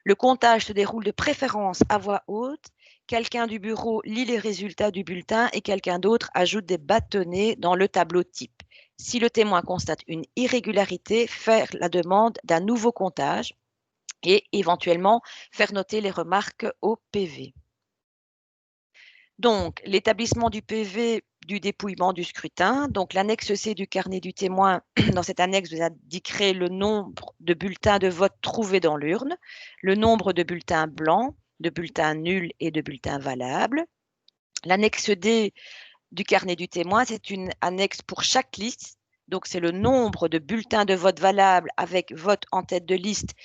Le comptage se déroule de préférence à voix haute. Quelqu'un du bureau lit les résultats du bulletin et quelqu'un d'autre ajoute des bâtonnets dans le tableau type. Si le témoin constate une irrégularité, faire la demande d'un nouveau comptage et éventuellement faire noter les remarques au PV. Donc, l'établissement du PV du dépouillement du scrutin. Donc, l'annexe C du carnet du témoin, dans cette annexe, vous indiquerez le nombre de bulletins de vote trouvés dans l'urne, le nombre de bulletins blancs, de bulletins nuls et de bulletins valables. L'annexe D du carnet du témoin, c'est une annexe pour chaque liste. Donc, c'est le nombre de bulletins de vote valables avec vote en tête de liste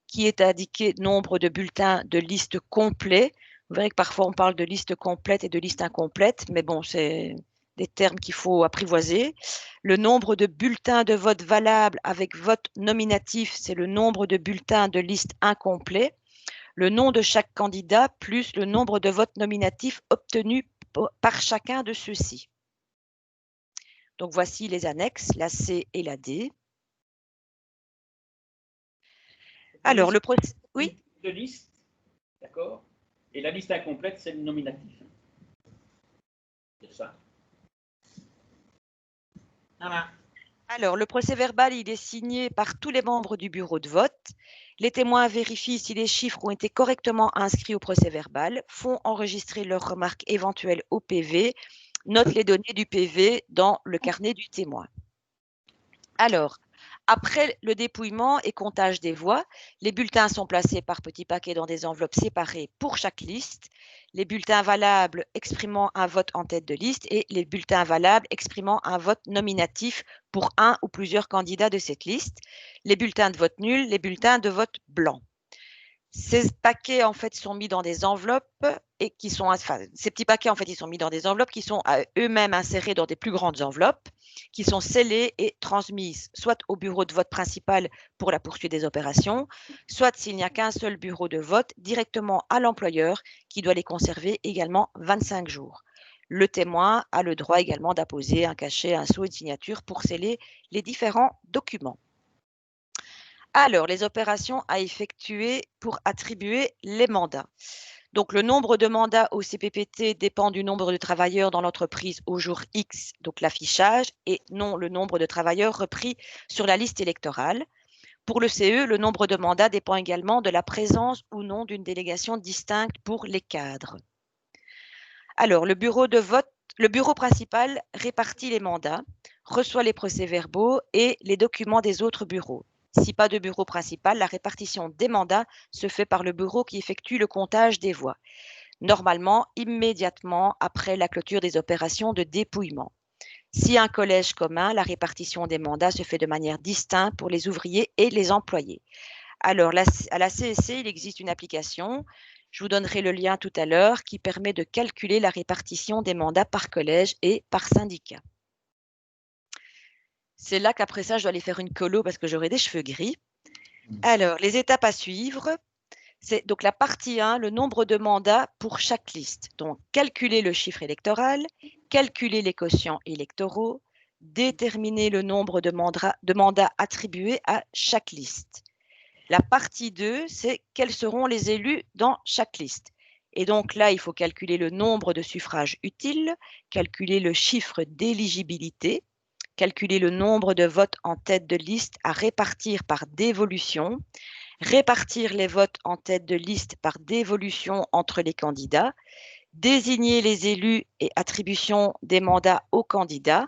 qui est indiqué nombre de bulletins de liste complet. Vous verrez que parfois on parle de liste complète et de liste incomplète, mais bon, c'est des termes qu'il faut apprivoiser. Le nombre de bulletins de vote valables avec vote nominatif, c'est le nombre de bulletins de liste incomplet. Le nom de chaque candidat plus le nombre de votes nominatifs obtenus par chacun de ceux-ci. Donc voici les annexes, la C et la D. Alors, le procès... Oui? De liste, d'accord? Et la liste incomplète, c'est le nominatif. C'est ça. Voilà. Alors, le procès-verbal, il est signé par tous les membres du bureau de vote. Les témoins vérifient si les chiffres ont été correctement inscrits au procès-verbal, font enregistrer leurs remarques éventuelles au PV, notent les données du PV dans le carnet du témoin. Alors, après le dépouillement et comptage des voix, les bulletins sont placés par petits paquets dans des enveloppes séparées pour chaque liste. Les bulletins valables exprimant un vote en tête de liste et les bulletins valables exprimant un vote nominatif pour un ou plusieurs candidats de cette liste. Les bulletins de vote nul, les bulletins de vote blanc. Ces paquets, en fait, sont mis dans des enveloppes et qui sont, enfin, ces petits paquets, en fait, ils sont mis dans des enveloppes qui sont eux-mêmes insérés dans des plus grandes enveloppes, qui sont scellées et transmises soit au bureau de vote principal pour la poursuite des opérations, soit, s'il n'y a qu'un seul bureau de vote, directement à l'employeur qui doit les conserver également 25 jours. Le témoin a le droit également d'apposer un cachet, un sceau et une signature pour sceller les différents documents. Alors, les opérations à effectuer pour attribuer les mandats. Donc, le nombre de mandats au CPPT dépend du nombre de travailleurs dans l'entreprise au jour X, donc l'affichage, et non le nombre de travailleurs repris sur la liste électorale. Pour le CE, le nombre de mandats dépend également de la présence ou non d'une délégation distincte pour les cadres. Alors, le bureau principal répartit les mandats, reçoit les procès-verbaux et les documents des autres bureaux. Si pas de bureau principal, la répartition des mandats se fait par le bureau qui effectue le comptage des voix, normalement immédiatement après la clôture des opérations de dépouillement. Si un collège commun, la répartition des mandats se fait de manière distincte pour les ouvriers et les employés. Alors, à la CSC, il existe une application, je vous donnerai le lien tout à l'heure, qui permet de calculer la répartition des mandats par collège et par syndicat. C'est là qu'après ça, je dois aller faire une colo parce que j'aurai des cheveux gris. Alors, les étapes à suivre, c'est donc la partie 1, le nombre de mandats pour chaque liste. Donc, calculer le chiffre électoral, calculer les quotients électoraux, déterminer le nombre de mandats attribués à chaque liste. La partie 2, c'est quels seront les élus dans chaque liste. Et donc là, il faut calculer le nombre de suffrages utiles, calculer le chiffre d'éligibilité, calculer le nombre de votes en tête de liste à répartir par dévolution, répartir les votes en tête de liste par dévolution entre les candidats, désigner les élus et attribution des mandats aux candidats.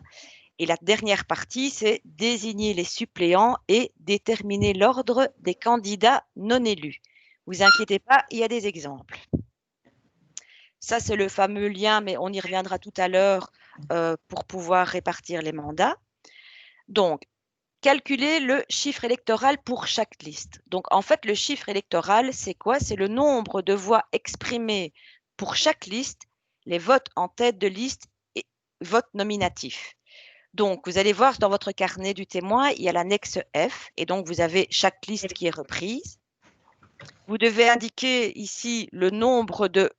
Et la dernière partie, c'est désigner les suppléants et déterminer l'ordre des candidats non élus. Vous inquiétez pas, il y a des exemples. Ça, c'est le fameux lien, mais on y reviendra tout à l'heure pour pouvoir répartir les mandats. Donc, calculer le chiffre électoral pour chaque liste. Donc, en fait, le chiffre électoral, c'est quoi? C'est le nombre de voix exprimées pour chaque liste, les votes en tête de liste et votes nominatifs. Donc, vous allez voir dans votre carnet du témoin, il y a l'annexe F, et donc vous avez chaque liste qui est reprise. Vous devez indiquer ici le nombre de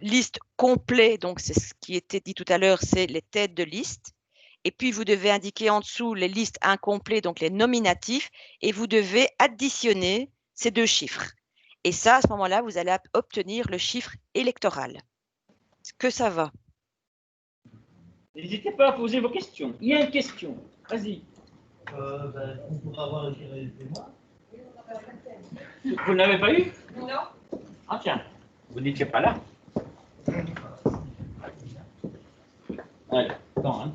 listes complets, donc c'est ce qui était dit tout à l'heure, c'est les têtes de liste. Et puis, vous devez indiquer en dessous les listes incomplets, donc les nominatifs, et vous devez additionner ces deux chiffres. Et ça, à ce moment-là, vous allez obtenir le chiffre électoral. Est-ce que ça va? N'hésitez pas à poser vos questions. Il y a une question. Vas-y. On pourra avoir le témoin. Vous n'avez pas eu? Non. Ah tiens, vous n'étiez pas là. Allez, attends, hein.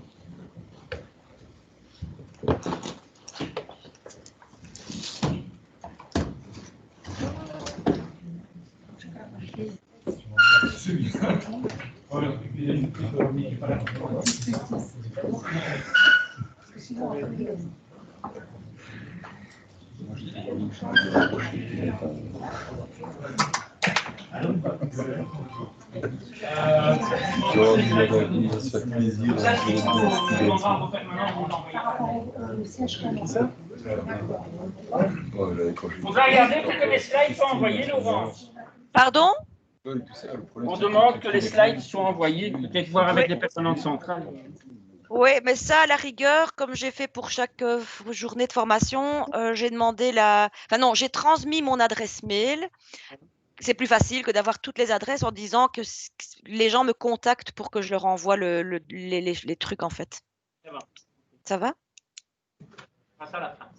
Faudra regarder pour que les slides soient envoyés, Laurence. Pardon? On demande que les slides soient envoyés, peut-être voir avec les permanentes centrales. Oui, mais ça, à la rigueur, comme j'ai fait pour chaque journée de formation, j'ai demandé Enfin non, j'ai transmis mon adresse mail. C'est plus facile que d'avoir toutes les adresses en disant que les gens me contactent pour que je leur envoie les trucs, en fait. Ça va. Ça va? Ça la fin.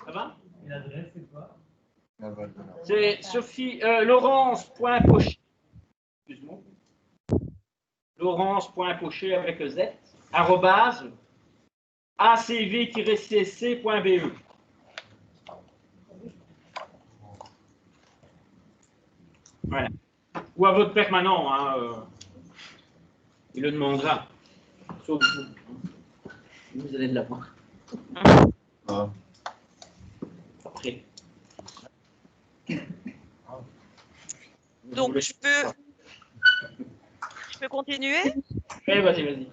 Ça va? Et l'adresse, c'est quoi? C'est Sophie, Laurence.Pochet. Excuse-moi. Laurence.Pochet avec Z, arrobase, acv-csc.be. Voilà. Ou à votre permanent, hein, il le demandera. Sauf vous. Vous allez de l'avoir. Ah. Après. Donc, je peux continuer? Oui, vas-y, vas-y.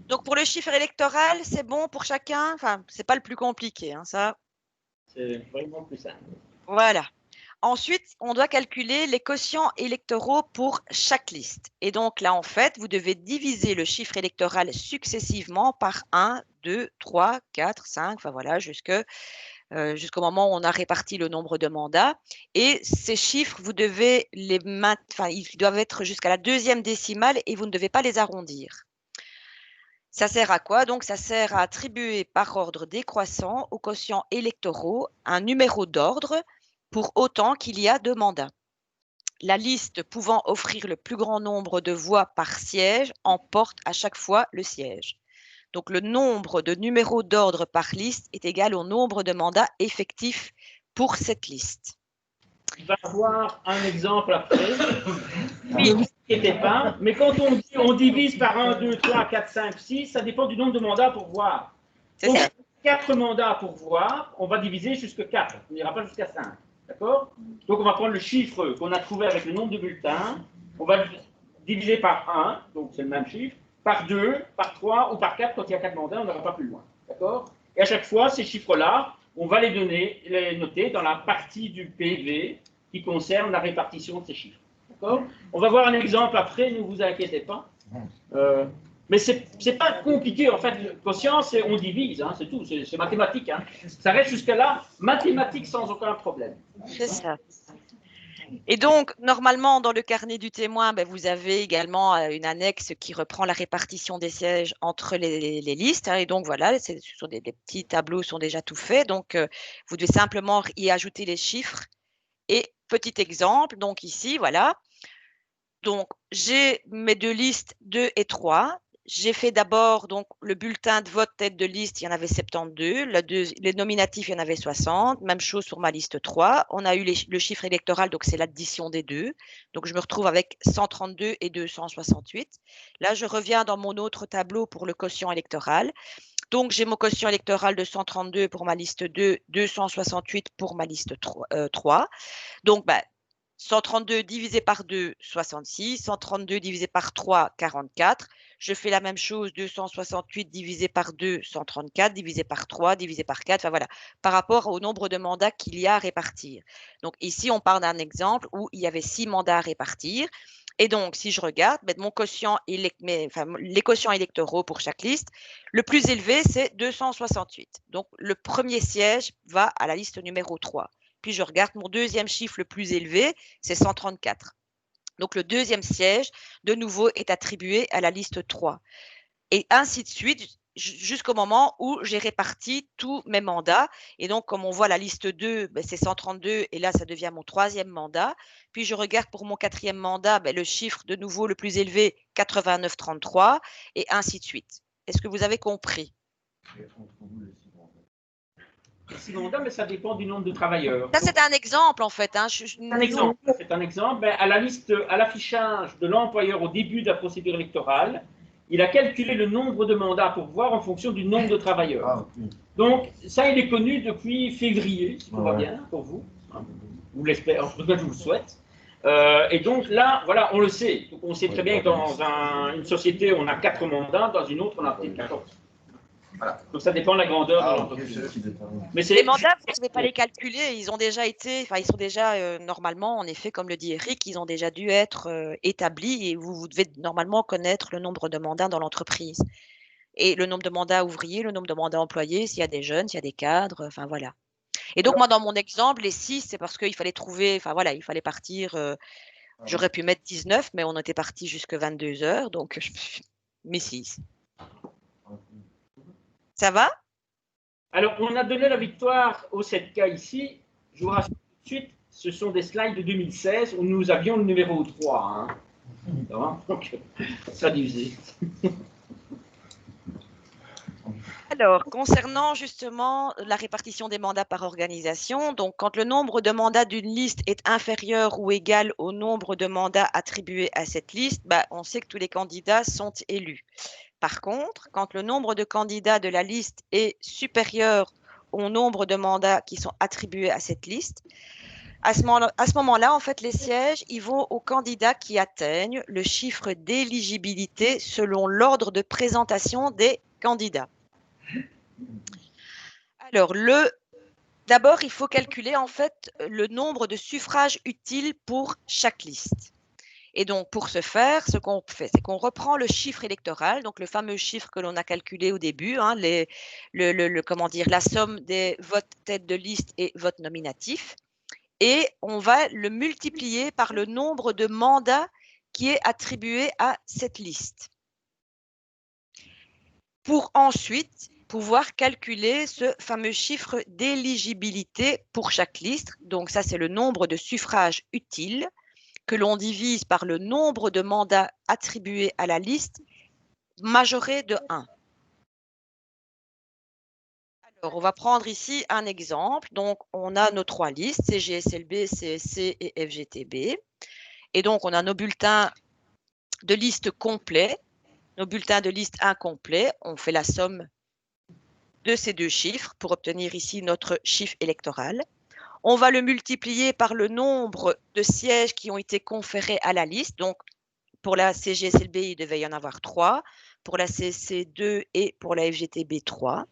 Donc, pour le chiffre électoral, c'est bon pour chacun? Enfin, c'est pas le plus compliqué, hein, ça. C'est vraiment plus simple. Voilà. Ensuite, on doit calculer les quotients électoraux pour chaque liste. Et donc là, en fait, vous devez diviser le chiffre électoral successivement par 1, 2, 3, 4, 5, enfin voilà, jusqu'au moment où on a réparti le nombre de mandats. Et ces chiffres, vous devez ils doivent être jusqu'à la deuxième décimale et vous ne devez pas les arrondir. Ça sert à quoi? Donc, ça sert à attribuer par ordre décroissant aux quotients électoraux un numéro d'ordre pour autant qu'il y a de mandats. La liste pouvant offrir le plus grand nombre de voix par siège emporte à chaque fois le siège. Donc, le nombre de numéros d'ordre par liste est égal au nombre de mandats effectifs pour cette liste. Il va y avoir un exemple après. Oui. Ne vous inquiétez pas. Mais quand on divise par 1, 2, 3, 4, 5, 6, ça dépend du nombre de mandats pour voir. C'est ça. 4 mandats pour voir, on va diviser jusqu'à 4. On n'ira pas jusqu'à 5. D'accord? Donc, on va prendre le chiffre qu'on a trouvé avec le nombre de bulletins. On va diviser par 1, donc c'est le même chiffre, par 2, par 3 ou par 4. Quand il y a 4 mandats, on n'ira pas plus loin. D'accord? Et à chaque fois, ces chiffres-là, on va les noter dans la partie du PV qui concerne la répartition de ces chiffres. D'accord? On va voir un exemple après, ne vous inquiétez pas. Mais c'est pas compliqué, en fait. Quotient, on divise, hein, c'est tout, c'est mathématique. Hein. Ça reste jusqu'à là, mathématique sans aucun problème. C'est ça. Et donc, normalement, dans le carnet du témoin, vous avez également une annexe qui reprend la répartition des sièges entre les listes. Hein, et donc, voilà, ce sont des petits tableaux sont déjà tout faits. Donc, vous devez simplement y ajouter les chiffres. Et petit exemple, donc ici, voilà. Donc, j'ai mes deux listes 2 et 3. J'ai fait d'abord donc le bulletin de vote tête de liste, il y en avait 72. Les nominatifs, il y en avait 60. Même chose sur ma liste 3. On a eu le chiffre électoral, donc c'est l'addition des deux. Donc, je me retrouve avec 132 et 268. Là, je reviens dans mon autre tableau pour le quotient électoral. Donc, j'ai mon quotient électoral de 132 pour ma liste 2, 268 pour ma liste 3. Donc, 132 divisé par 2, 66. 132 divisé par 3, 44. Je fais la même chose, 268 divisé par 2, 134, divisé par 3, divisé par 4, enfin voilà, par rapport au nombre de mandats qu'il y a à répartir. Donc ici, on parle d'un exemple où il y avait 6 mandats à répartir. Et donc, si je regarde, mon quotient les quotients électoraux pour chaque liste, le plus élevé, c'est 268. Donc, le premier siège va à la liste numéro 3. Puis, je regarde mon deuxième chiffre le plus élevé, c'est 134. Donc, le deuxième siège, de nouveau, est attribué à la liste 3. Et ainsi de suite, jusqu'au moment où j'ai réparti tous mes mandats. Et donc, comme on voit la liste 2, c'est 132, et là, ça devient mon troisième mandat. Puis, je regarde pour mon quatrième mandat, le chiffre de nouveau le plus élevé, 89,33, et ainsi de suite. Est-ce que vous avez compris? 6 mandats, mais ça dépend du nombre de travailleurs. Ça, c'est un exemple, en fait. C'est un exemple. C'est un exemple. À la liste, à l'affichage de l'employeur au début de la procédure électorale, il a calculé le nombre de mandats pour voir en fonction du nombre de travailleurs. Ah, okay. Donc, ça, il est connu depuis février, si tout va bien pour vous. Vous l'espérez, en tout cas, je vous le souhaite. Et donc là, voilà, on le sait. Donc, on sait très bien que dans une société, on a 4 mandats, dans une autre, on a peut-être 14. Voilà. Donc ça dépend de la grandeur de l'entreprise. Mais les mandats, vous ne pouvez pas les calculer, ils ont déjà été, ils sont déjà normalement, en effet, comme le dit Eric, ils ont déjà dû être établis et vous devez normalement connaître le nombre de mandats dans l'entreprise. Et le nombre de mandats ouvriers, le nombre de mandats employés, s'il y a des jeunes, s'il y a des cadres, enfin voilà. Et donc moi, dans mon exemple, les 6, c'est parce qu'il fallait trouver, enfin voilà, il fallait partir, j'aurais pu mettre 19, mais on était parti jusqu'à 22 heures, donc mes 6. Ça va? Alors, on a donné la victoire au 7K ici. Je vous rassure tout de suite, ce sont des slides de 2016 où nous avions le numéro 3. Donc, ça divisé. Alors, concernant justement la répartition des mandats par organisation, donc quand le nombre de mandats d'une liste est inférieur ou égal au nombre de mandats attribués à cette liste, on sait que tous les candidats sont élus. Par contre, quand le nombre de candidats de la liste est supérieur au nombre de mandats qui sont attribués à cette liste, à ce moment-là, en fait, les sièges, ils vont aux candidats qui atteignent le chiffre d'éligibilité selon l'ordre de présentation des candidats. Alors, d'abord, il faut calculer en fait le nombre de suffrages utiles pour chaque liste. Et donc, pour ce faire, ce qu'on fait, c'est qu'on reprend le chiffre électoral, donc le fameux chiffre que l'on a calculé au début, la somme des votes tête de liste et votes nominatifs, et on va le multiplier par le nombre de mandats qui est attribué à cette liste. Pour ensuite pouvoir calculer ce fameux chiffre d'éligibilité pour chaque liste. Donc, ça, c'est le nombre de suffrages utiles que l'on divise par le nombre de mandats attribués à la liste majoré de 1. Alors, on va prendre ici un exemple. Donc, on a nos 3 listes, CGSLB, CSC et FGTB. Et donc, on a nos bulletins de liste complets, nos bulletins de liste incomplets. On fait la somme de ces deux chiffres pour obtenir ici notre chiffre électoral. On va le multiplier par le nombre de sièges qui ont été conférés à la liste. Donc, pour la CGSLB, il devait y en avoir 3, pour la CSC 2 et pour la FGTB 3.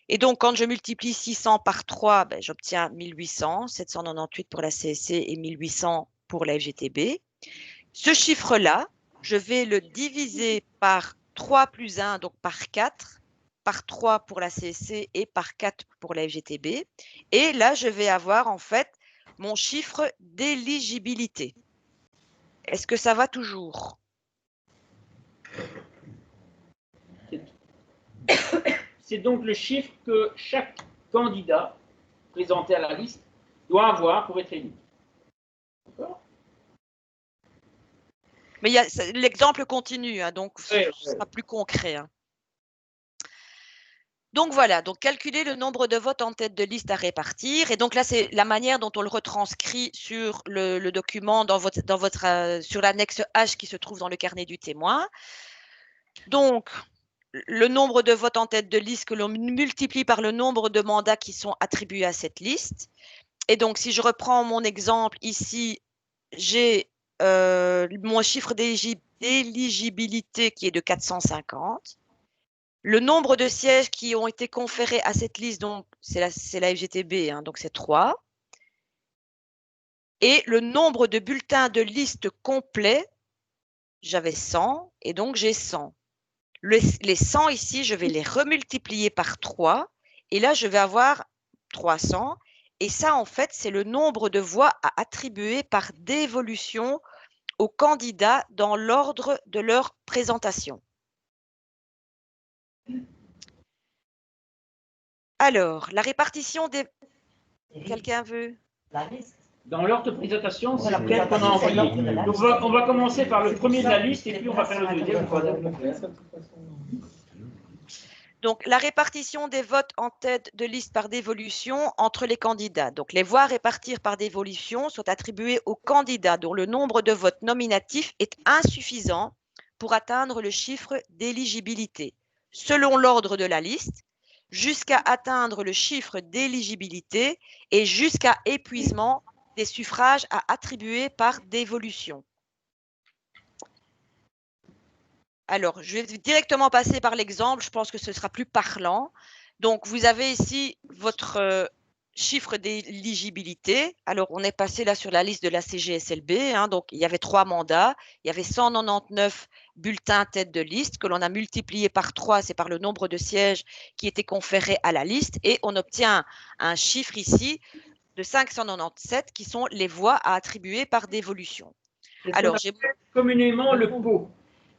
Et donc, quand je multiplie 600 par 3, j'obtiens 1800, 798 pour la CSC et 1800 pour la FGTB. Ce chiffre-là, je vais le diviser par 3 plus 1, donc par 4, par 3 pour la CSC et par 4 pour la FGTB. Et là, je vais avoir en fait mon chiffre d'éligibilité. Est-ce que ça va toujours? C'est donc le chiffre que chaque candidat présenté à la liste doit avoir pour être élu. D'accord? Mais l'exemple continue, donc ce sera plus concret. Donc voilà, donc calculer le nombre de votes en tête de liste à répartir. Et donc là, c'est la manière dont on le retranscrit sur le document sur l'annexe H qui se trouve dans le carnet du témoin. Donc, le nombre de votes en tête de liste que l'on multiplie par le nombre de mandats qui sont attribués à cette liste. Et donc, si je reprends mon exemple ici, j'ai mon chiffre d'éligibilité qui est de 450. Le nombre de sièges qui ont été conférés à cette liste, donc c'est la FGTB, hein, donc c'est 3. Et le nombre de bulletins de liste complets, j'avais 100, et donc j'ai 100. Les 100 ici, je vais les remultiplier par 3, et là, je vais avoir 300. Et ça, en fait, c'est le nombre de voix à attribuer par dévolution aux candidats dans l'ordre de leur présentation. Alors, la répartition des... Quelqu'un veut? La liste. Dans l'ordre de présentation, c'est la lequel qu'on a présentation, c'est envoyé. l'ordre de la Donc, liste. on va commencer par le premier de la liste et puis on va faire le deuxième. Donc, la répartition des votes en tête de liste par dévolution entre les candidats. Donc, les voix à répartir par dévolution sont attribuées aux candidats dont le nombre de votes nominatifs est insuffisant pour atteindre le chiffre d'éligibilité, selon l'ordre de la liste, jusqu'à atteindre le chiffre d'éligibilité et jusqu'à épuisement des suffrages à attribuer par dévolution. Alors, je vais directement passer par l'exemple, je pense que ce sera plus parlant. Donc, vous avez ici votre chiffre d'éligibilité. Alors, on est passé là sur la liste de la CGSLB. Hein, donc, il y avait 3 mandats. Il y avait 199 bulletins tête de liste que l'on a multiplié par 3. C'est par le nombre de sièges qui étaient conférés à la liste. Et on obtient un chiffre ici de 597 qui sont les voix à attribuer par dévolution. Alors, j'ai communément le pot.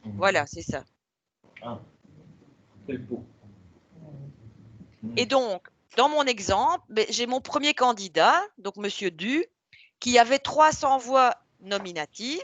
Voilà, c'est ça. C'est le pot. Et donc, dans mon exemple, j'ai mon premier candidat, donc M. Du, qui avait 300 voix nominatives.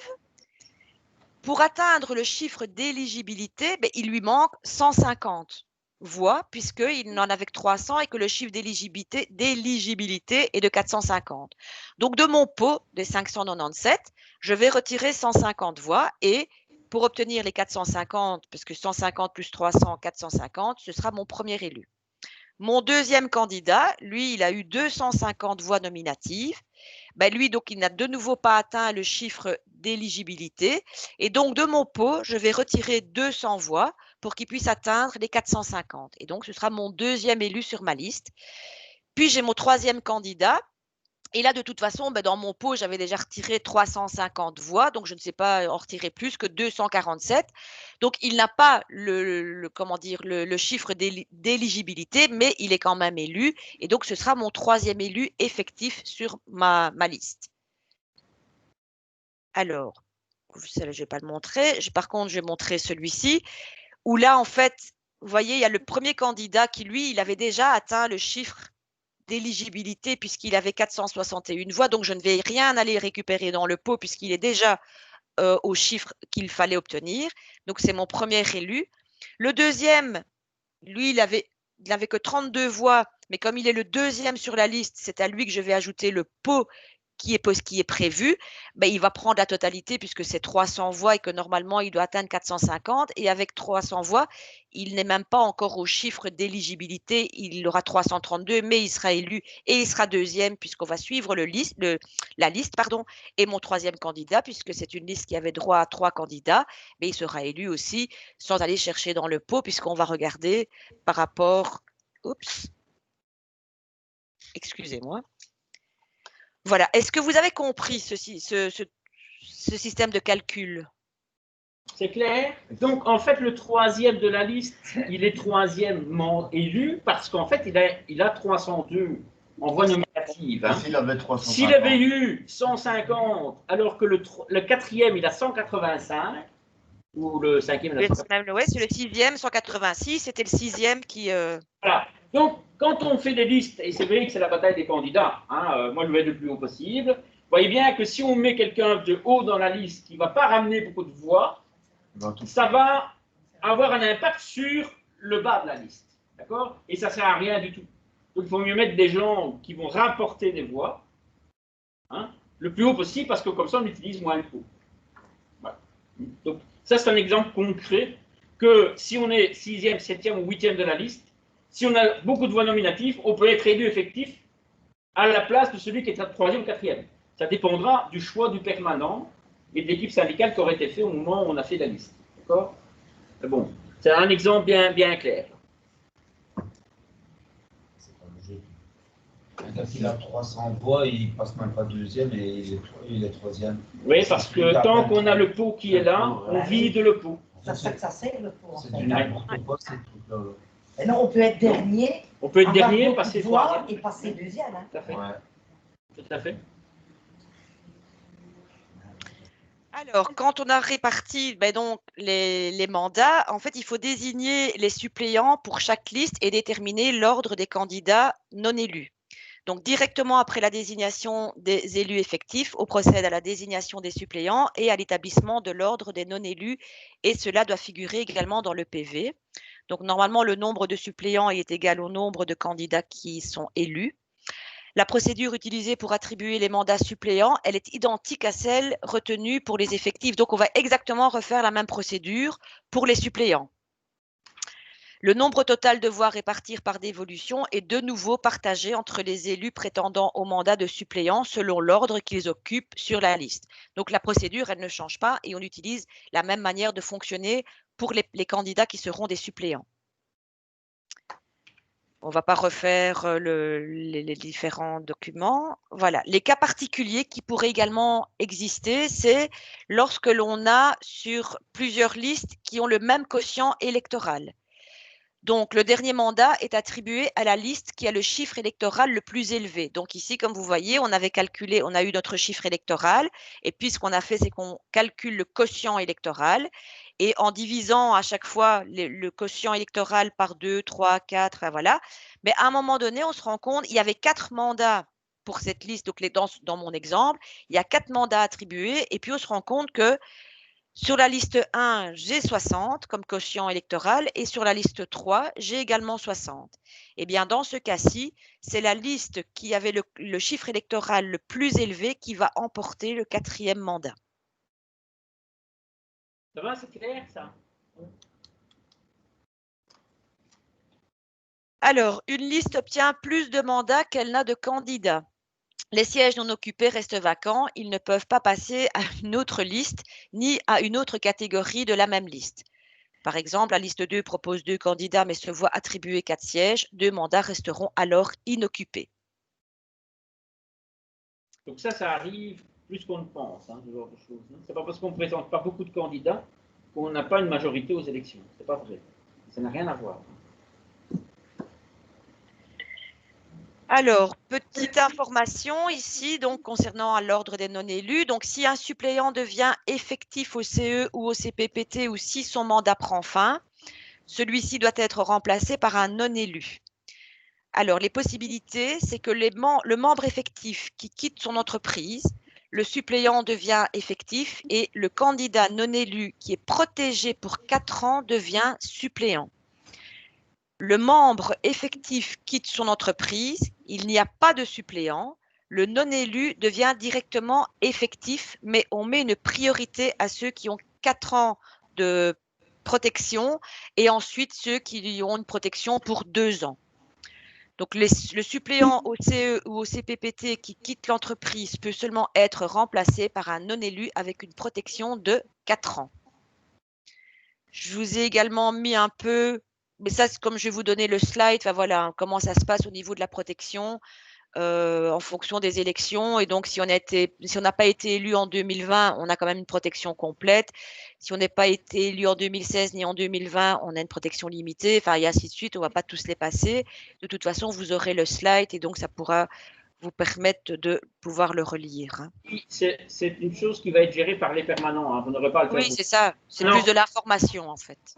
Pour atteindre le chiffre d'éligibilité, il lui manque 150 voix, puisqu'il n'en avait que 300 et que le chiffre d'éligibilité est de 450. Donc, de mon pot des 597, je vais retirer 150 voix et pour obtenir les 450, parce que 150 plus 300, 450, ce sera mon premier élu. Mon deuxième candidat, lui, il a eu 250 voix nominatives. Lui, donc, il n'a de nouveau pas atteint le chiffre d'éligibilité. Et donc, de mon pot, je vais retirer 200 voix pour qu'il puisse atteindre les 450. Et donc, ce sera mon deuxième élu sur ma liste. Puis, j'ai mon troisième candidat. Et là, de toute façon, dans mon pot, j'avais déjà retiré 350 voix, donc je ne sais pas en retirer plus que 247. Donc, il n'a pas le chiffre d'éligibilité, mais il est quand même élu. Et donc, ce sera mon troisième élu effectif sur ma liste. Alors, je ne vais pas le montrer. Par contre, je vais montrer celui-ci, où là, en fait, vous voyez, il y a le premier candidat qui, lui, il avait déjà atteint le chiffre d'éligibilité puisqu'il avait 461 voix, donc je ne vais rien aller récupérer dans le pot puisqu'il est déjà au chiffre qu'il fallait obtenir. Donc, c'est mon premier élu. Le deuxième, lui, il avait que 32 voix, mais comme il est le deuxième sur la liste, c'est à lui que je vais ajouter le pot qui est prévu. Il va prendre la totalité puisque c'est 300 voix et que normalement, il doit atteindre 450. Et avec 300 voix, il n'est même pas encore au chiffre d'éligibilité. Il aura 332, mais il sera élu et il sera deuxième puisqu'on va suivre la liste. Et mon troisième candidat, puisque c'est une liste qui avait droit à 3 candidats, mais il sera élu aussi sans aller chercher dans le pot puisqu'on va regarder par rapport… Oups. Excusez-moi. Voilà. Est-ce que vous avez compris ce système de calcul? C'est clair? Donc, en fait, le troisième de la liste, il est troisièmement élu parce qu'en fait, il a 302 en voix nominatives. Hein. S'il avait 350. S'il avait eu 150, alors que le quatrième, il a 185, ou le cinquième, il a 185. Oui, c'est le sixième, 186. C'était le sixième qui… Voilà. Donc, quand on fait des listes, et c'est vrai que c'est la bataille des candidats, hein, moi je vais le plus haut possible, vous voyez bien que si on met quelqu'un de haut dans la liste qui ne va pas ramener beaucoup de voix, ça va avoir un impact sur le bas de la liste. D'accord? Et ça ne sert à rien du tout. Donc, il faut mieux mettre des gens qui vont rapporter des voix, hein, le plus haut possible, parce que comme ça, on utilise moins le pot. Voilà. Donc, ça, c'est un exemple concret que si on est 6e, 7e ou 8e de la liste, si on a beaucoup de voix nominatives, on peut être élu effectif à la place de celui qui est 3e ou 4e. Ça dépendra du choix du permanent et de l'équipe syndicale qui aurait été fait au moment où on a fait la liste. D'accord? Bon, c'est un exemple bien clair. C'est pas logique. Quand il a 300 voix, il passe même pas deuxième et il est troisième. Oui, parce que tant qu'on a le pot qui est là, on vide le pot. C'est ça que ça sert, le pot. C'est du n'importe quoi, ces trucs-là. Et non, on peut être dernier. On peut être avoir dernier, beaucoup passer de voix troisième. et passer deuxième. Hein. Tout à fait. Ouais. Tout à fait. Alors, quand on a réparti donc, les mandats, en fait, il faut désigner les suppléants pour chaque liste et déterminer l'ordre des candidats non élus. Donc, directement après la désignation des élus effectifs, on procède à la désignation des suppléants et à l'établissement de l'ordre des non élus, et cela doit figurer également dans le PV. Donc, normalement, le nombre de suppléants est égal au nombre de candidats qui sont élus. La procédure utilisée pour attribuer les mandats suppléants, elle est identique à celle retenue pour les effectifs. Donc, on va exactement refaire la même procédure pour les suppléants. Le nombre total de voix réparties par dévolution est de nouveau partagé entre les élus prétendant au mandat de suppléant selon l'ordre qu'ils occupent sur la liste. Donc, la procédure, elle ne change pas et on utilise la même manière de fonctionner pour les candidats qui seront des suppléants. On ne va pas refaire les différents documents. Voilà. Les cas particuliers qui pourraient également exister, c'est lorsque l'on a sur plusieurs listes qui ont le même quotient électoral. Donc, le dernier mandat est attribué à la liste qui a le chiffre électoral le plus élevé. Donc, ici, comme vous voyez, on avait calculé, on a eu notre chiffre électoral. Et puis, ce qu'on a fait, c'est qu'on calcule le quotient électoral. Et en divisant à chaque fois le quotient électoral par 2, 3, 4, voilà. Mais à un moment donné, on se rend compte, il y avait 4 mandats pour cette liste. Donc, dans mon exemple, il y a 4 mandats attribués. Et puis, on se rend compte que sur la liste 1, j'ai 60 comme quotient électoral et sur la liste 3, j'ai également 60. Eh bien, dans ce cas-ci, c'est la liste qui avait le chiffre électoral le plus élevé qui va emporter le 4e mandat. Ça va, c'est clair, ça? Alors, une liste obtient plus de mandats qu'elle n'a de candidats. Les sièges non occupés restent vacants, ils ne peuvent pas passer à une autre liste ni à une autre catégorie de la même liste. Par exemple, la liste 2 propose 2 candidats mais se voit attribuer 4 sièges, 2 mandats resteront alors inoccupés. Donc ça arrive plus qu'on ne pense, ce genre de choses. C'est pas parce qu'on ne présente pas beaucoup de candidats qu'on n'a pas une majorité aux élections. C'est pas vrai. Ça n'a rien à voir. Alors, petite information ici, donc concernant l'ordre des non-élus. Donc, si un suppléant devient effectif au CE ou au CPPT ou si son mandat prend fin, celui-ci doit être remplacé par un non-élu. Alors, les possibilités, c'est que le membre effectif qui quitte son entreprise, le suppléant devient effectif et le candidat non-élu qui est protégé pour 4 ans devient suppléant. Le membre effectif quitte son entreprise, il n'y a pas de suppléant, le non-élu devient directement effectif, mais on met une priorité à ceux qui ont 4 ans de protection et ensuite ceux qui ont une protection pour 2 ans. Donc, le suppléant au CE ou au CPPT qui quitte l'entreprise peut seulement être remplacé par un non-élu avec une protection de 4 ans. Je vous ai également mis un peu, mais ça, comme je vais vous donner le slide, enfin, voilà comment ça se passe au niveau de la protection en fonction des élections. Et donc, si on n'a pas été élu en 2020, on a quand même une protection complète. Si on n'est pas été élu en 2016 ni en 2020, on a une protection limitée. Enfin, et ainsi de suite, on ne va pas tous les passer. De toute façon, vous aurez le slide et donc ça pourra vous permettre de pouvoir le relire. C'est une chose qui va être gérée par les permanents. Vous n'aurez pas à le faire. Oui, c'est ça. C'est plus de l'information, en fait.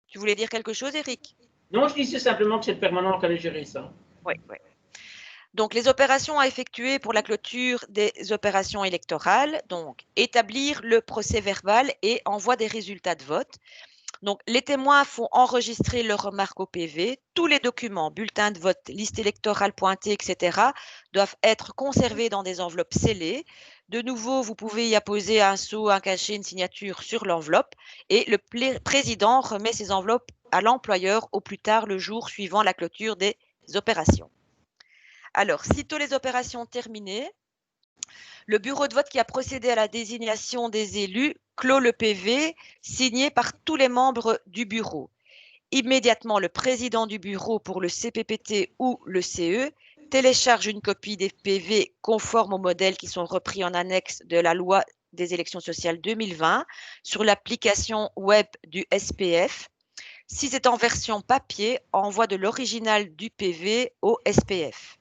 Tu voulais dire quelque chose, Eric? Non, je disais simplement que c'est le permanent qui allait gérer ça. Oui, oui. Donc, les opérations à effectuer pour la clôture des opérations électorales, donc établir le procès verbal et envoi des résultats de vote. Donc, les témoins font enregistrer leurs remarques au PV. Tous les documents, bulletins de vote, liste électorale pointée, etc., doivent être conservés dans des enveloppes scellées. De nouveau, vous pouvez y apposer un sceau, un cachet, une signature sur l'enveloppe et le président remet ces enveloppes à l'employeur au plus tard le jour suivant la clôture des opérations. Alors, sitôt les opérations terminées, le bureau de vote qui a procédé à la désignation des élus clôt le PV signé par tous les membres du bureau. Immédiatement, le président du bureau pour le CPPT ou le CE télécharge une copie des PV conformes aux modèles qui sont repris en annexe de la loi des élections sociales 2020 sur l'application web du SPF. Si c'est en version papier, envoie de l'original du PV au SPF.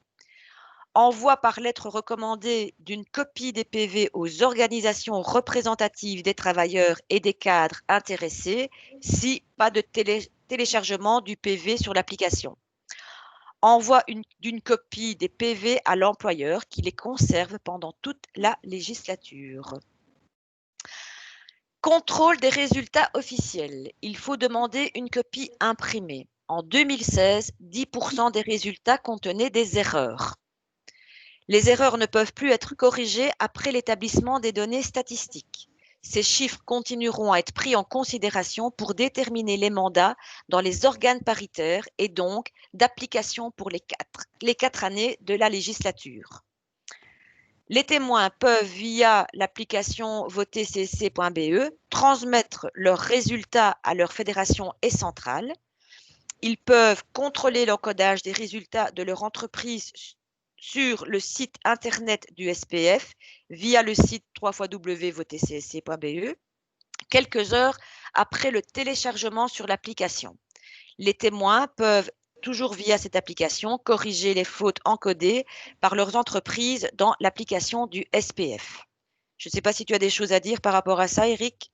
Envoi par lettre recommandée d'une copie des PV aux organisations représentatives des travailleurs et des cadres intéressés si pas de téléchargement du PV sur l'application. Envoi d'une copie des PV à l'employeur qui les conserve pendant toute la législature. Contrôle des résultats officiels. Il faut demander une copie imprimée. En 2016, 10% des résultats contenaient des erreurs. Les erreurs ne peuvent plus être corrigées après l'établissement des données statistiques. Ces chiffres continueront à être pris en considération pour déterminer les mandats dans les organes paritaires et donc d'application pour les quatre années de la législature. Les témoins peuvent, via l'application votercsc.be, transmettre leurs résultats à leur fédération et centrale. Ils peuvent contrôler l'encodage des résultats de leur entreprise sur le site internet du SPF via le site www.votercsc.be quelques heures après le téléchargement sur l'application. Les témoins peuvent, toujours via cette application, corriger les fautes encodées par leurs entreprises dans l'application du SPF. Je ne sais pas si tu as des choses à dire par rapport à ça, Eric.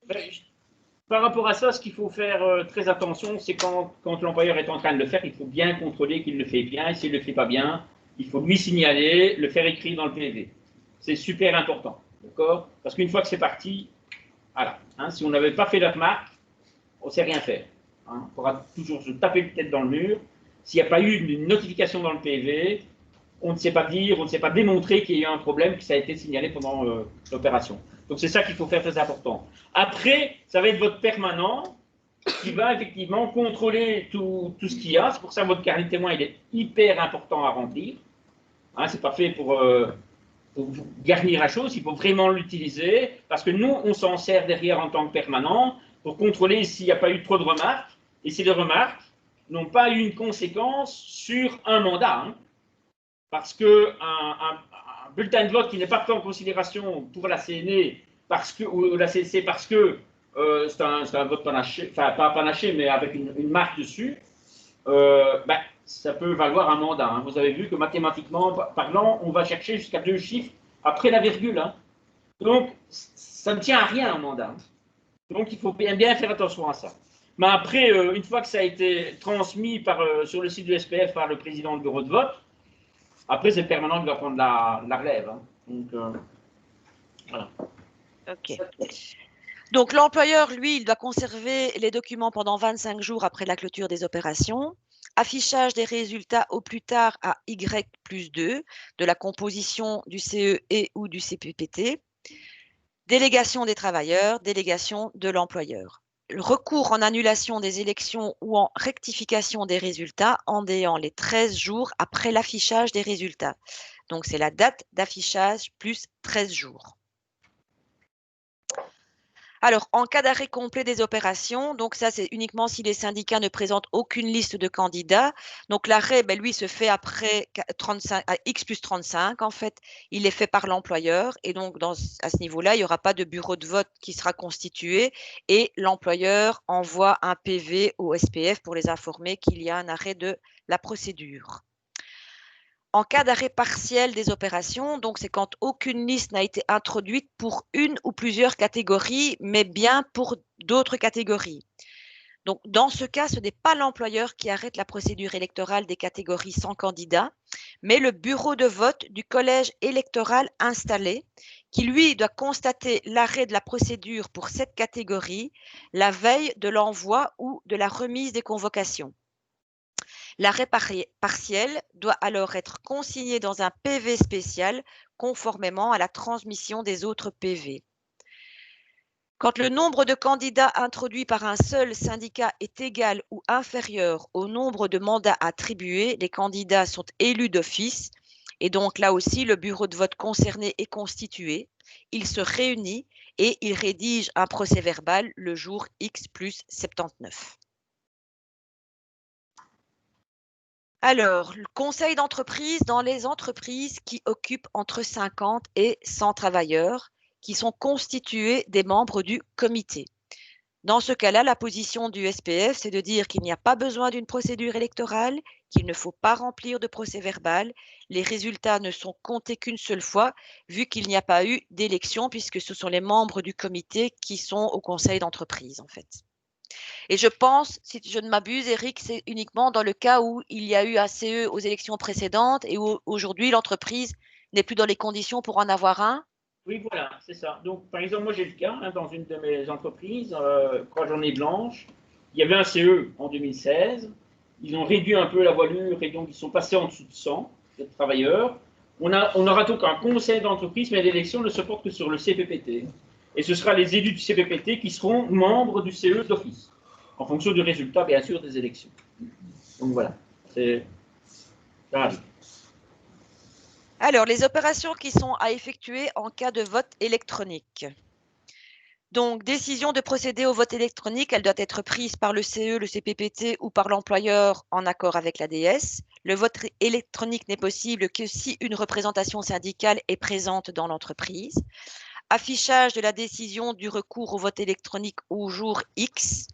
Par rapport à ça, ce qu'il faut faire très attention, c'est quand l'employeur est en train de le faire, il faut bien contrôler qu'il le fait bien. Et s'il ne le fait pas bien, il faut lui signaler, le faire écrire dans le PV. C'est super important, d'accord? Parce qu'une fois que c'est parti, voilà. Hein, si on n'avait pas fait la remarque, on ne sait rien faire. Hein, on pourra toujours se taper la tête dans le mur. S'il n'y a pas eu une notification dans le PV, on ne sait pas dire, on ne sait pas démontrer qu'il y a eu un problème, que ça a été signalé pendant l'opération. Donc c'est ça qu'il faut faire très important. Après, ça va être votre permanent qui va effectivement contrôler tout ce qu'il y a. C'est pour ça que votre carnet de témoin, il est hyper important à remplir. Hein, c'est pas fait pour garnir la chose, il faut vraiment l'utiliser, parce que nous, on s'en sert derrière en tant que permanent pour contrôler s'il n'y a pas eu trop de remarques, et si les remarques n'ont pas eu une conséquence sur un mandat. Hein, parce qu'un bulletin de vote qui n'est pas pris en considération pour la CNE ou la CNC parce que c'est un vote panaché, enfin pas panaché, mais avec une marque dessus, ça peut valoir un mandat. Hein. Vous avez vu que mathématiquement parlant, on va chercher jusqu'à 2 chiffres après la virgule. Hein. Donc, ça ne tient à rien un mandat. Hein. Donc, il faut bien faire attention à ça. Mais après, une fois que ça a été transmis sur le site du SPF par le président du bureau de vote, après, c'est le permanent qui va prendre la relève. Hein. Donc, voilà. Ok. Donc, l'employeur, lui, il doit conserver les documents pendant 25 jours après la clôture des opérations. Affichage des résultats au plus tard à Y+2 de la composition du CE et ou du CPPT. Délégation des travailleurs, délégation de l'employeur. Le recours en annulation des élections ou en rectification des résultats en déant les 13 jours après l'affichage des résultats. Donc, c'est la date d'affichage plus 13 jours. Alors, en cas d'arrêt complet des opérations, donc ça, c'est uniquement si les syndicats ne présentent aucune liste de candidats. Donc, l'arrêt, lui, se fait après 35, à X+35, en fait. Il est fait par l'employeur. Et donc, à ce niveau-là, il n'y aura pas de bureau de vote qui sera constitué. Et l'employeur envoie un PV au SPF pour les informer qu'il y a un arrêt de la procédure. En cas d'arrêt partiel des opérations, donc c'est quand aucune liste n'a été introduite pour une ou plusieurs catégories, mais bien pour d'autres catégories. Donc, dans ce cas, ce n'est pas l'employeur qui arrête la procédure électorale des catégories sans candidat, mais le bureau de vote du collège électoral installé, qui lui doit constater l'arrêt de la procédure pour cette catégorie la veille de l'envoi ou de la remise des convocations. L'arrêt partiel doit alors être consigné dans un PV spécial conformément à la transmission des autres PV. Quand le nombre de candidats introduits par un seul syndicat est égal ou inférieur au nombre de mandats attribués, les candidats sont élus d'office et donc là aussi le bureau de vote concerné est constitué. Il se réunit et il rédige un procès-verbal le jour X plus 79. Alors, le conseil d'entreprise dans les entreprises qui occupent entre 50 et 100 travailleurs, qui sont constitués des membres du comité. Dans ce cas-là, la position du SPF, c'est de dire qu'il n'y a pas besoin d'une procédure électorale, qu'il ne faut pas remplir de procès-verbal. Les résultats ne sont comptés qu'une seule fois, vu qu'il n'y a pas eu d'élection, puisque ce sont les membres du comité qui sont au conseil d'entreprise, en fait. Et je pense, si je ne m'abuse, Eric, c'est uniquement dans le cas où il y a eu un CE aux élections précédentes et où aujourd'hui l'entreprise n'est plus dans les conditions pour en avoir un. Oui, voilà, c'est ça. Donc, par exemple, moi j'ai le cas dans une de mes entreprises, Croix Journée Blanche, il y avait un CE en 2016. Ils ont réduit un peu la voilure et donc ils sont passés en dessous de 100 travailleurs. On aura donc un conseil d'entreprise, mais l'élection ne se porte que sur le CPPT. Et ce sera les élus du CPPT qui seront membres du CE d'office, en fonction du résultat, bien sûr, des élections. Donc voilà, ça arrive. Alors, les opérations qui sont à effectuer en cas de vote électronique. Donc, décision de procéder au vote électronique, elle doit être prise par le CE, le CPPT ou par l'employeur en accord avec l'ADS. Le vote électronique n'est possible que si une représentation syndicale est présente dans l'entreprise. Affichage de la décision du recours au vote électronique au jour X.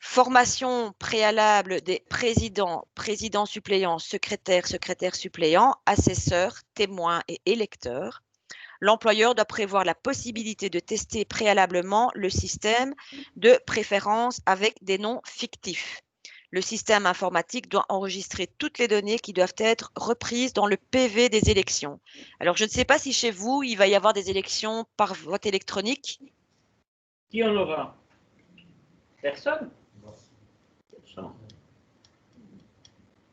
Formation préalable des présidents, présidents suppléants, secrétaires, secrétaires suppléants, assesseurs, témoins et électeurs. L'employeur doit prévoir la possibilité de tester préalablement le système de préférence avec des noms fictifs. Le système informatique doit enregistrer toutes les données qui doivent être reprises dans le PV des élections. Alors, je ne sais pas si chez vous, il va y avoir des élections par vote électronique. Qui en aura? Personne?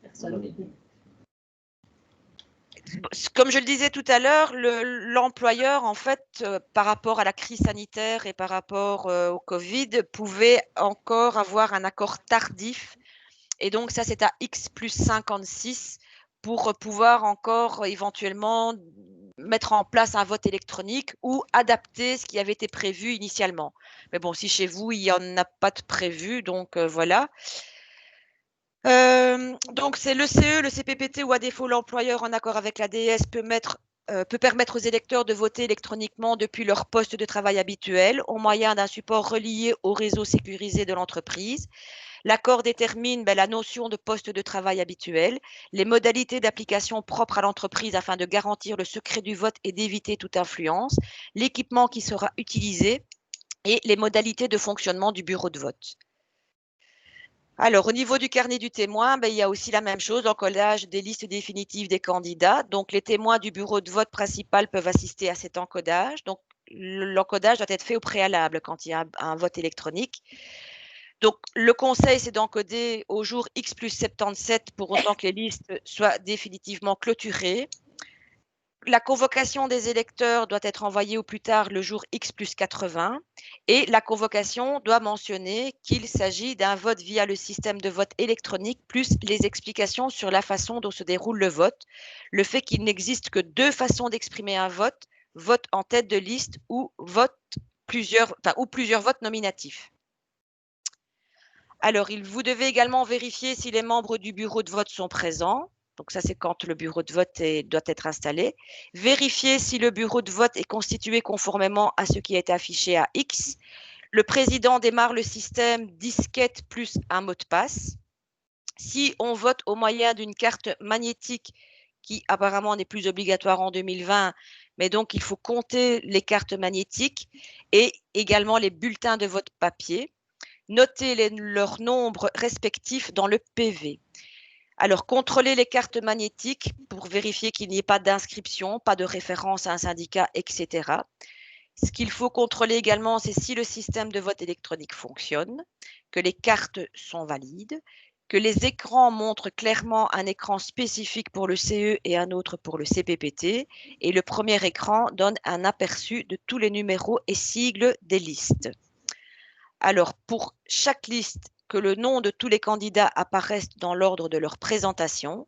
Personne. Comme je le disais tout à l'heure, l'employeur, en fait, par rapport à la crise sanitaire et par rapport au Covid, pouvait encore avoir un accord tardif. Et donc, ça, c'est à X plus 56 pour pouvoir encore éventuellement mettre en place un vote électronique ou adapter ce qui avait été prévu initialement. Mais bon, si chez vous, il n'y en a pas de prévu, donc voilà. Donc, c'est le CE, le CPPT ou à défaut l'employeur en accord avec l'ADS peut permettre aux électeurs de voter électroniquement depuis leur poste de travail habituel au moyen d'un support relié au réseau sécurisé de l'entreprise. L'accord détermine la notion de poste de travail habituel, les modalités d'application propres à l'entreprise afin de garantir le secret du vote et d'éviter toute influence, l'équipement qui sera utilisé et les modalités de fonctionnement du bureau de vote. Alors, au niveau du carnet du témoin, il y a aussi la même chose, l'encodage des listes définitives des candidats. Donc, les témoins du bureau de vote principal peuvent assister à cet encodage. Donc, l'encodage doit être fait au préalable quand il y a un vote électronique. Donc, le conseil, c'est d'encoder au jour X plus 77 pour autant que les listes soient définitivement clôturées. La convocation des électeurs doit être envoyée au plus tard le jour X plus 80 et la convocation doit mentionner qu'il s'agit d'un vote via le système de vote électronique plus les explications sur la façon dont se déroule le vote, le fait qu'il n'existe que deux façons d'exprimer un vote, vote en tête de liste ou plusieurs votes nominatifs. Alors, vous devez également vérifier si les membres du bureau de vote sont présents. Donc, ça, c'est quand le bureau de vote doit être installé. Vérifier si le bureau de vote est constitué conformément à ce qui a été affiché à X. Le président démarre le système disquette plus un mot de passe. Si on vote au moyen d'une carte magnétique qui apparemment n'est plus obligatoire en 2020, mais donc il faut compter les cartes magnétiques et également les bulletins de vote papier. Notez leur nombre respectif dans le PV. Alors, contrôler les cartes magnétiques pour vérifier qu'il n'y ait pas d'inscription, pas de référence à un syndicat, etc. Ce qu'il faut contrôler également, c'est si le système de vote électronique fonctionne, que les cartes sont valides, que les écrans montrent clairement un écran spécifique pour le CE et un autre pour le CPPT, et le premier écran donne un aperçu de tous les numéros et sigles des listes. Alors, pour chaque liste, que le nom de tous les candidats apparaisse dans l'ordre de leur présentation.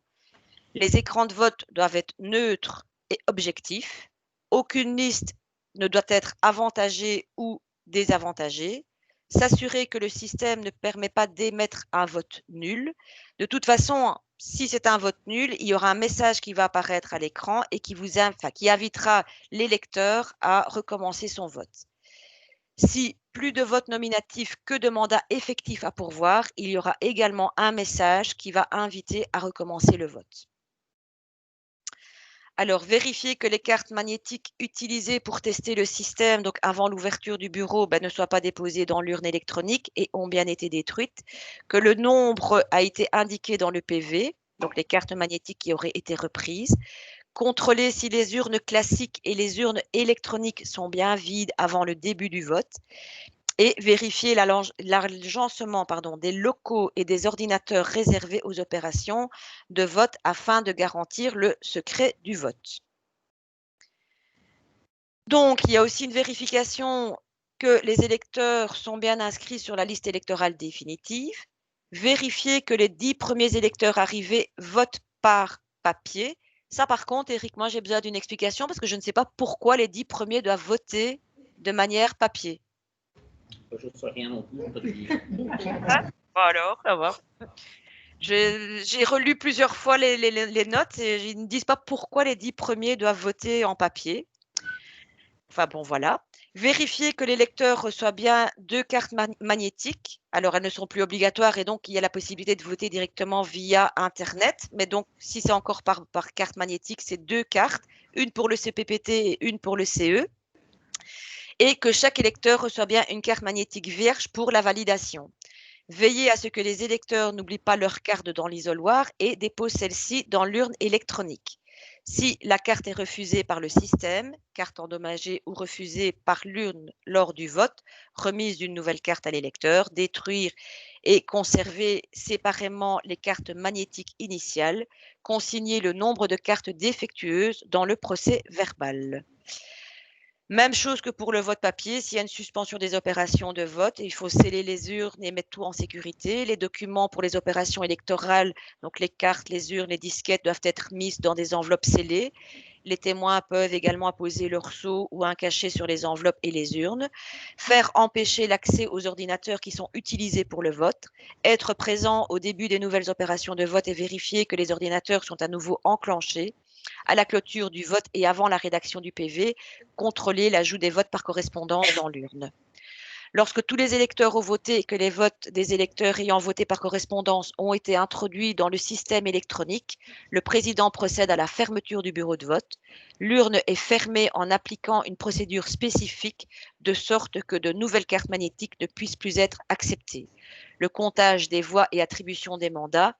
Les écrans de vote doivent être neutres et objectifs. Aucune liste ne doit être avantagée ou désavantagée. S'assurer que le système ne permet pas d'émettre un vote nul. De toute façon, si c'est un vote nul, il y aura un message qui va apparaître à l'écran et qui invitera l'électeur à recommencer son vote. Si plus de votes nominatifs que de mandats effectifs à pourvoir, il y aura également un message qui va inviter à recommencer le vote. Alors, vérifier que les cartes magnétiques utilisées pour tester le système, donc avant l'ouverture du bureau, ne soient pas déposées dans l'urne électronique et ont bien été détruites, que le nombre a été indiqué dans le PV, donc les cartes magnétiques qui auraient été reprises, contrôler si les urnes classiques et les urnes électroniques sont bien vides avant le début du vote et vérifier l'agencement des locaux et des ordinateurs réservés aux opérations de vote afin de garantir le secret du vote. Donc, il y a aussi une vérification que les électeurs sont bien inscrits sur la liste électorale définitive, vérifier que les 10 premiers électeurs arrivés votent par papier. Ça, par contre, Eric, moi, j'ai besoin d'une explication parce que je ne sais pas pourquoi les 10 premiers doivent voter de manière papier. Je ne sais rien non plus, on peut te dire. Alors, ça va. J'ai relu plusieurs fois les notes et ils ne disent pas pourquoi les 10 premiers doivent voter en papier. Enfin bon, voilà. Vérifier que l'électeur reçoit bien 2 cartes magnétiques. Alors, elles ne sont plus obligatoires et donc il y a la possibilité de voter directement via Internet. Mais donc, si c'est encore par carte magnétique, c'est 2 cartes, une pour le CPPT et une pour le CE. Et que chaque électeur reçoit bien une carte magnétique vierge pour la validation. Veillez à ce que les électeurs n'oublient pas leur carte dans l'isoloir et déposent celle-ci dans l'urne électronique. Si la carte est refusée par le système, carte endommagée ou refusée par l'urne lors du vote, remise d'une nouvelle carte à l'électeur, détruire et conserver séparément les cartes magnétiques initiales, consigner le nombre de cartes défectueuses dans le procès verbal. Même chose que pour le vote papier, s'il y a une suspension des opérations de vote, il faut sceller les urnes et mettre tout en sécurité. Les documents pour les opérations électorales, donc les cartes, les urnes, les disquettes doivent être mises dans des enveloppes scellées. Les témoins peuvent également apposer leur sceau ou un cachet sur les enveloppes et les urnes. Faire empêcher l'accès aux ordinateurs qui sont utilisés pour le vote. Être présent au début des nouvelles opérations de vote et vérifier que les ordinateurs sont à nouveau enclenchés. À la clôture du vote et avant la rédaction du PV, contrôler l'ajout des votes par correspondance dans l'urne. Lorsque tous les électeurs ont voté et que les votes des électeurs ayant voté par correspondance ont été introduits dans le système électronique, le président procède à la fermeture du bureau de vote. L'urne est fermée en appliquant une procédure spécifique de sorte que de nouvelles cartes magnétiques ne puissent plus être acceptées. Le comptage des voix et attribution des mandats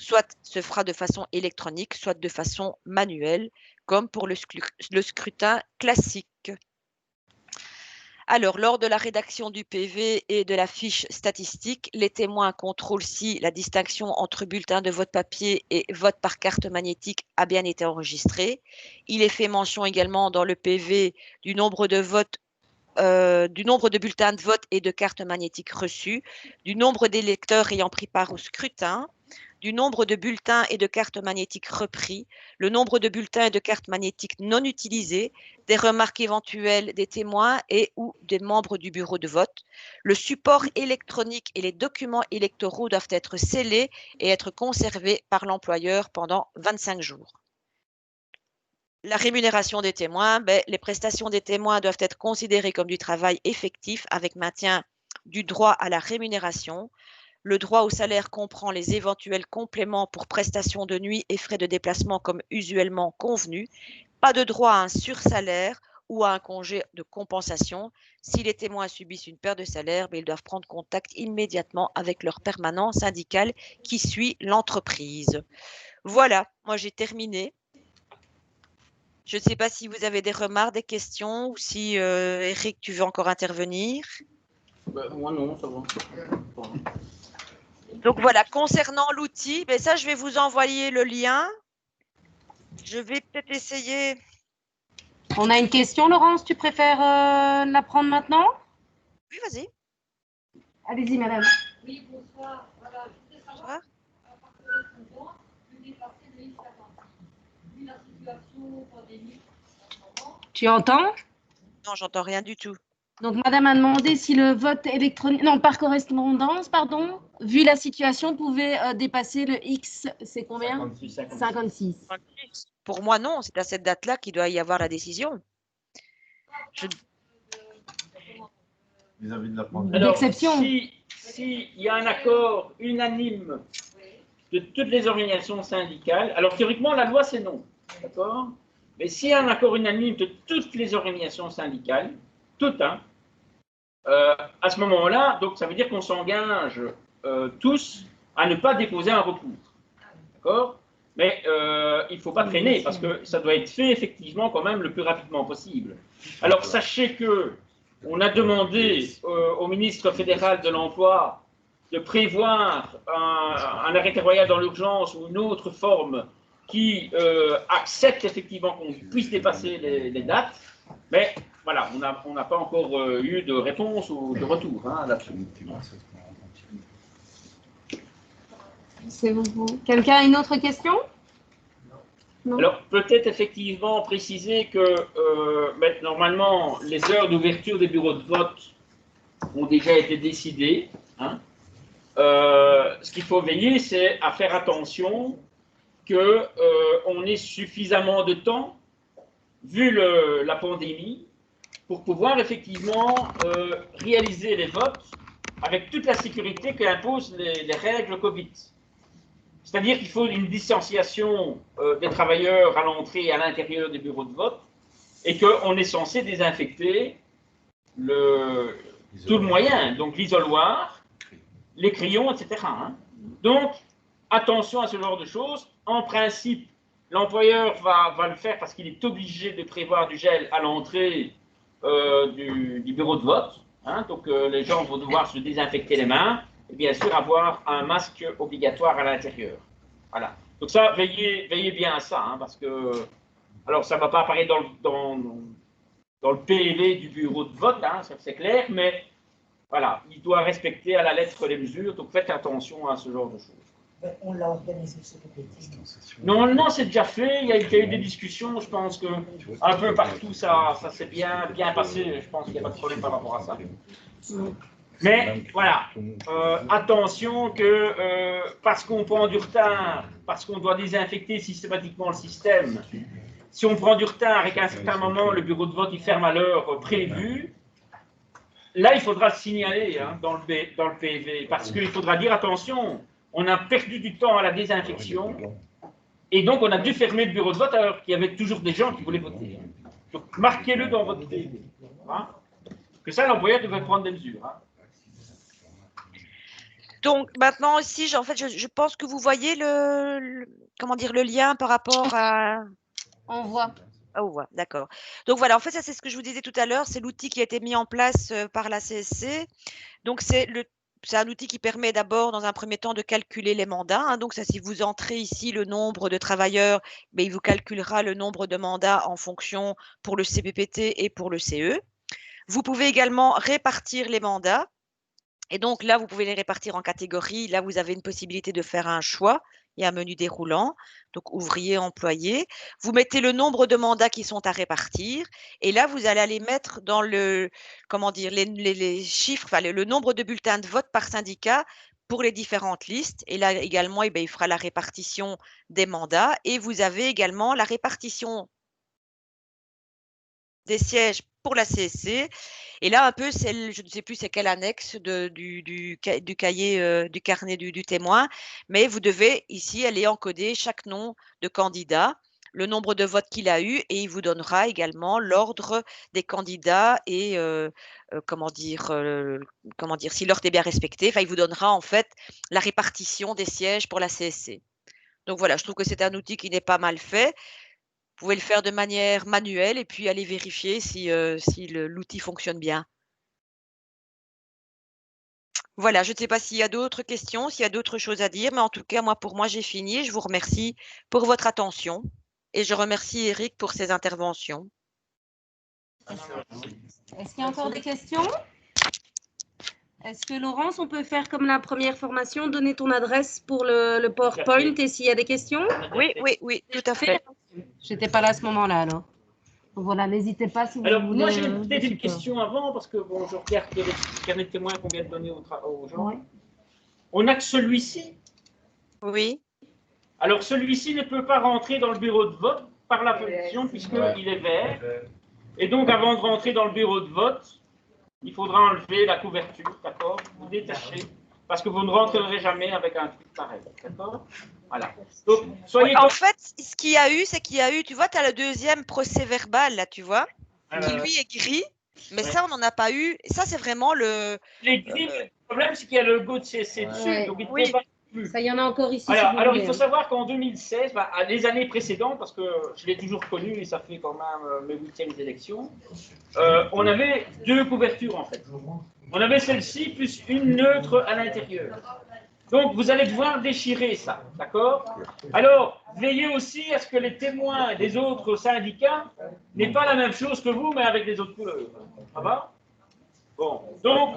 soit se fera de façon électronique, soit de façon manuelle, comme pour le scrutin classique. Alors, lors de la rédaction du PV et de la fiche statistique, les témoins contrôlent si la distinction entre bulletin de vote papier et vote par carte magnétique a bien été enregistrée. Il est fait mention également dans le PV du nombre de votes du nombre de bulletins de vote et de cartes magnétiques reçues, du nombre d'électeurs ayant pris part au scrutin, du nombre de bulletins et de cartes magnétiques repris, le nombre de bulletins et de cartes magnétiques non utilisés, des remarques éventuelles des témoins et ou des membres du bureau de vote. Le support électronique et les documents électoraux doivent être scellés et être conservés par l'employeur pendant 25 jours. La rémunération des témoins, les prestations des témoins doivent être considérées comme du travail effectif avec maintien du droit à la rémunération. Le droit au salaire comprend les éventuels compléments pour prestations de nuit et frais de déplacement comme usuellement convenu. Pas de droit à un sursalaire ou à un congé de compensation. Si les témoins subissent une perte de salaire, ils doivent prendre contact immédiatement avec leur permanent syndical qui suit l'entreprise. Voilà, moi j'ai terminé. Je ne sais pas si vous avez des remarques, des questions, ou si Eric, tu veux encore intervenir. Moi non, ça va. Donc voilà, concernant l'outil, ça je vais vous envoyer le lien. Je vais peut-être essayer. On a une question, Laurence, tu préfères la prendre maintenant? Oui, vas-y. Allez-y, madame. Oui, bonsoir. Voilà, je voudrais savoir, par correspondance, le déplacer de l'île 56. Vu la situation pandémique en ce moment. Tu entends? Non, j'entends rien du tout. Donc, madame a demandé si le vote électronique, non, par correspondance, pardon, vu la situation, pouvait dépasser le X, c'est combien? 56. Pour moi, non, c'est à cette date-là qu'il doit y avoir la décision. Vis-à-vis de la pandémie. Alors, D'exception. si y a un accord unanime de toutes les organisations syndicales, alors théoriquement, la loi, c'est non. D'accord? Mais s'il y a un accord unanime de toutes les organisations syndicales, toutes, hein, à ce moment-là, donc ça veut dire qu'on s'engage tous à ne pas déposer un recours. D'accord? Mais il ne faut pas traîner parce que ça doit être fait effectivement quand même le plus rapidement possible. Alors sachez que on a demandé au ministre fédéral de l'Emploi de prévoir un arrêté royal dans l'urgence ou une autre forme qui accepte effectivement qu'on puisse dépasser les dates. Mais voilà, on n'a pas encore eu de réponse ou de retour là-dessus. C'est bon. Quelqu'un a une autre question? Non. Alors, peut-être effectivement préciser que normalement, les heures d'ouverture des bureaux de vote ont déjà été décidées. Hein. Ce qu'il faut veiller, c'est à faire attention qu'on ait suffisamment de temps, vu la pandémie, pour pouvoir effectivement réaliser les votes avec toute la sécurité qu'imposent les règles Covid. C'est-à-dire qu'il faut une distanciation des travailleurs à l'entrée et à l'intérieur des bureaux de vote et qu'on est censé désinfecter tout le moyen, donc l'isoloir, les crayons, etc. Hein. Donc, attention à ce genre de choses. En principe, l'employeur va le faire parce qu'il est obligé de prévoir du gel à l'entrée du bureau de vote. Hein. Donc, les gens vont devoir se désinfecter les mains. Et bien sûr avoir un masque obligatoire à l'intérieur. Voilà. Donc ça, veillez bien à ça, hein, parce que, alors ça ne va pas apparaître dans le PV du bureau de vote, hein, ça c'est clair, mais voilà, il doit respecter à la lettre les mesures, donc faites attention à ce genre de choses. On l'a organisé ce petit. Non, c'est déjà fait, il y a eu des discussions, je pense que un peu partout ça s'est bien passé, je pense qu'il n'y a pas de problème par rapport à ça. Mais voilà, attention que parce qu'on prend du retard, parce qu'on doit désinfecter systématiquement le système, si on prend du retard et qu'à un certain moment le bureau de vote il ferme à l'heure prévue, là il faudra le signaler hein, dans le PV, parce qu'il faudra dire attention, on a perdu du temps à la désinfection et donc on a dû fermer le bureau de vote alors qu'il y avait toujours des gens qui voulaient voter. Donc marquez-le dans votre PV. Hein, que ça l'employeur devrait prendre des mesures. Hein. Donc maintenant aussi, en fait, je pense que vous voyez comment dire, le lien par rapport à. On voit. Ah, on voit, d'accord. Donc voilà, en fait, ça c'est ce que je vous disais tout à l'heure, c'est l'outil qui a été mis en place par la CSC. Donc c'est un outil qui permet d'abord, dans un premier temps, de calculer les mandats. Hein. Donc ça, si vous entrez ici le nombre de travailleurs, il vous calculera le nombre de mandats en fonction pour le CPPT et pour le CE. Vous pouvez également répartir les mandats. Et donc là, vous pouvez les répartir en catégories. Là, vous avez une possibilité de faire un choix. Il y a un menu déroulant, donc ouvrier, employé. Vous mettez le nombre de mandats qui sont à répartir. Et là, vous allez aller mettre dans les chiffres, enfin, le nombre de bulletins de vote par syndicat pour les différentes listes. Et là également, il fera la répartition des mandats. Et vous avez également la répartition des sièges pour la CSC. Et là, un peu, je ne sais plus c'est quelle annexe du cahier, du carnet du témoin, mais vous devez ici aller encoder chaque nom de candidat le nombre de votes qu'il a eu et il vous donnera également l'ordre des candidats et comment dire, si l'ordre est bien respecté. Enfin, il vous donnera en fait la répartition des sièges pour la CSC. Donc voilà, je trouve que c'est un outil qui n'est pas mal fait. Vous pouvez le faire de manière manuelle et puis aller vérifier si l'outil fonctionne bien. Voilà, je ne sais pas s'il y a d'autres questions, s'il y a d'autres choses à dire, mais en tout cas, pour moi, j'ai fini. Je vous remercie pour votre attention et je remercie Eric pour ses interventions. Est-ce qu'il y a encore des questions? Est-ce que Laurence, on peut faire comme la première formation, donner ton adresse pour le PowerPoint et s'il y a des questions? Oui, tout à fait. J'étais pas là à ce moment-là, alors. Donc voilà, n'hésitez pas si vous Alors, voulez. moi, j'ai peut-être une question avant, parce que bon, je regarde les carnets de témoins qu'on vient de donner aux gens. Ouais. On n'a que celui-ci. Oui. Alors, celui-ci ne peut pas rentrer dans le bureau de vote par la position, puisqu'il est vert. Et donc, avant de rentrer dans le bureau de vote, il faudra enlever la couverture, d'accord? Vous détachez, parce que vous ne rentrerez jamais avec un truc pareil, d'accord? Voilà. Donc, soyez... En fait, ce qu'il y a eu, c'est qu'il y a eu, tu vois, tu as le deuxième procès verbal, là, tu vois, qui lui est gris, mais ça, on n'en a pas eu. Et ça, c'est vraiment le... Les gris, le problème, c'est qu'il y a le logo de CSC dessus, donc il ne peut pas plus. Ça, il y en a encore ici. Alors, il faut savoir qu'en 2016, les années précédentes, parce que je l'ai toujours connu et ça fait quand même mes 8e élections, on avait 2 couvertures en fait. On avait celle-ci plus une neutre à l'intérieur. Donc, vous allez devoir déchirer ça, d'accord? Alors, veillez aussi à ce que les témoins des autres syndicats n'aient pas la même chose que vous, mais avec des autres couleurs. Ça va? Bon, donc...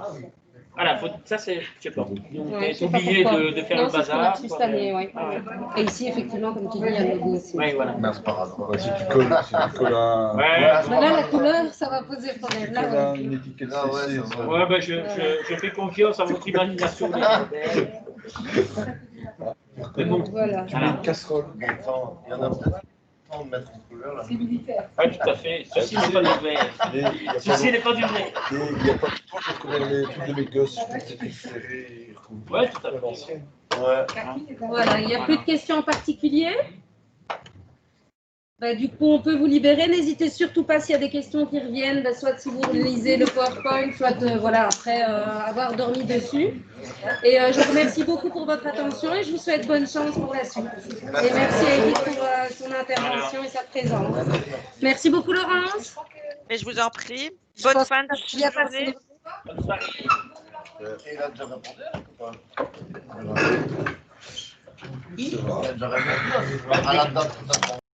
Voilà, ça c'est, je sais pas, on est obligé de faire le bazar. C'est cette année, oui. Et ici, effectivement, comme tu dis, il y a le logo aussi. Oui, voilà. Mais c'est pas grave. Si tu colles un... Ouais. Mais là, la couleur, ça va poser problème. Là, une étiquette Ouais, ben je fais confiance à votre imagination. donc, voilà. Tu mets une casserole. Il y en a peut-être de mettre une couleur là. C'est militaire. Oui, tout à fait. Ceci n'est pas du vert. Ceci n'est pas du vert. Il n'y a pas de temps pour couvrir les trucs de mes gosses. Je peux peut-être les serrer. Ouais, tout à fait. Ouais. Voilà, il n'y a plus de questions en particulier. Du coup, on peut vous libérer. N'hésitez surtout pas s'il y a des questions qui reviennent, soit si vous lisez le PowerPoint, soit voilà, après avoir dormi dessus. Et je vous remercie beaucoup pour votre attention et je vous souhaite bonne chance pour la suite. Et merci à Eric pour son intervention et sa présence. Merci beaucoup, Laurence. Et je vous en prie. Bonne fin de journée. Il a déjà répondu ou pas? Il a déjà répondu à la date.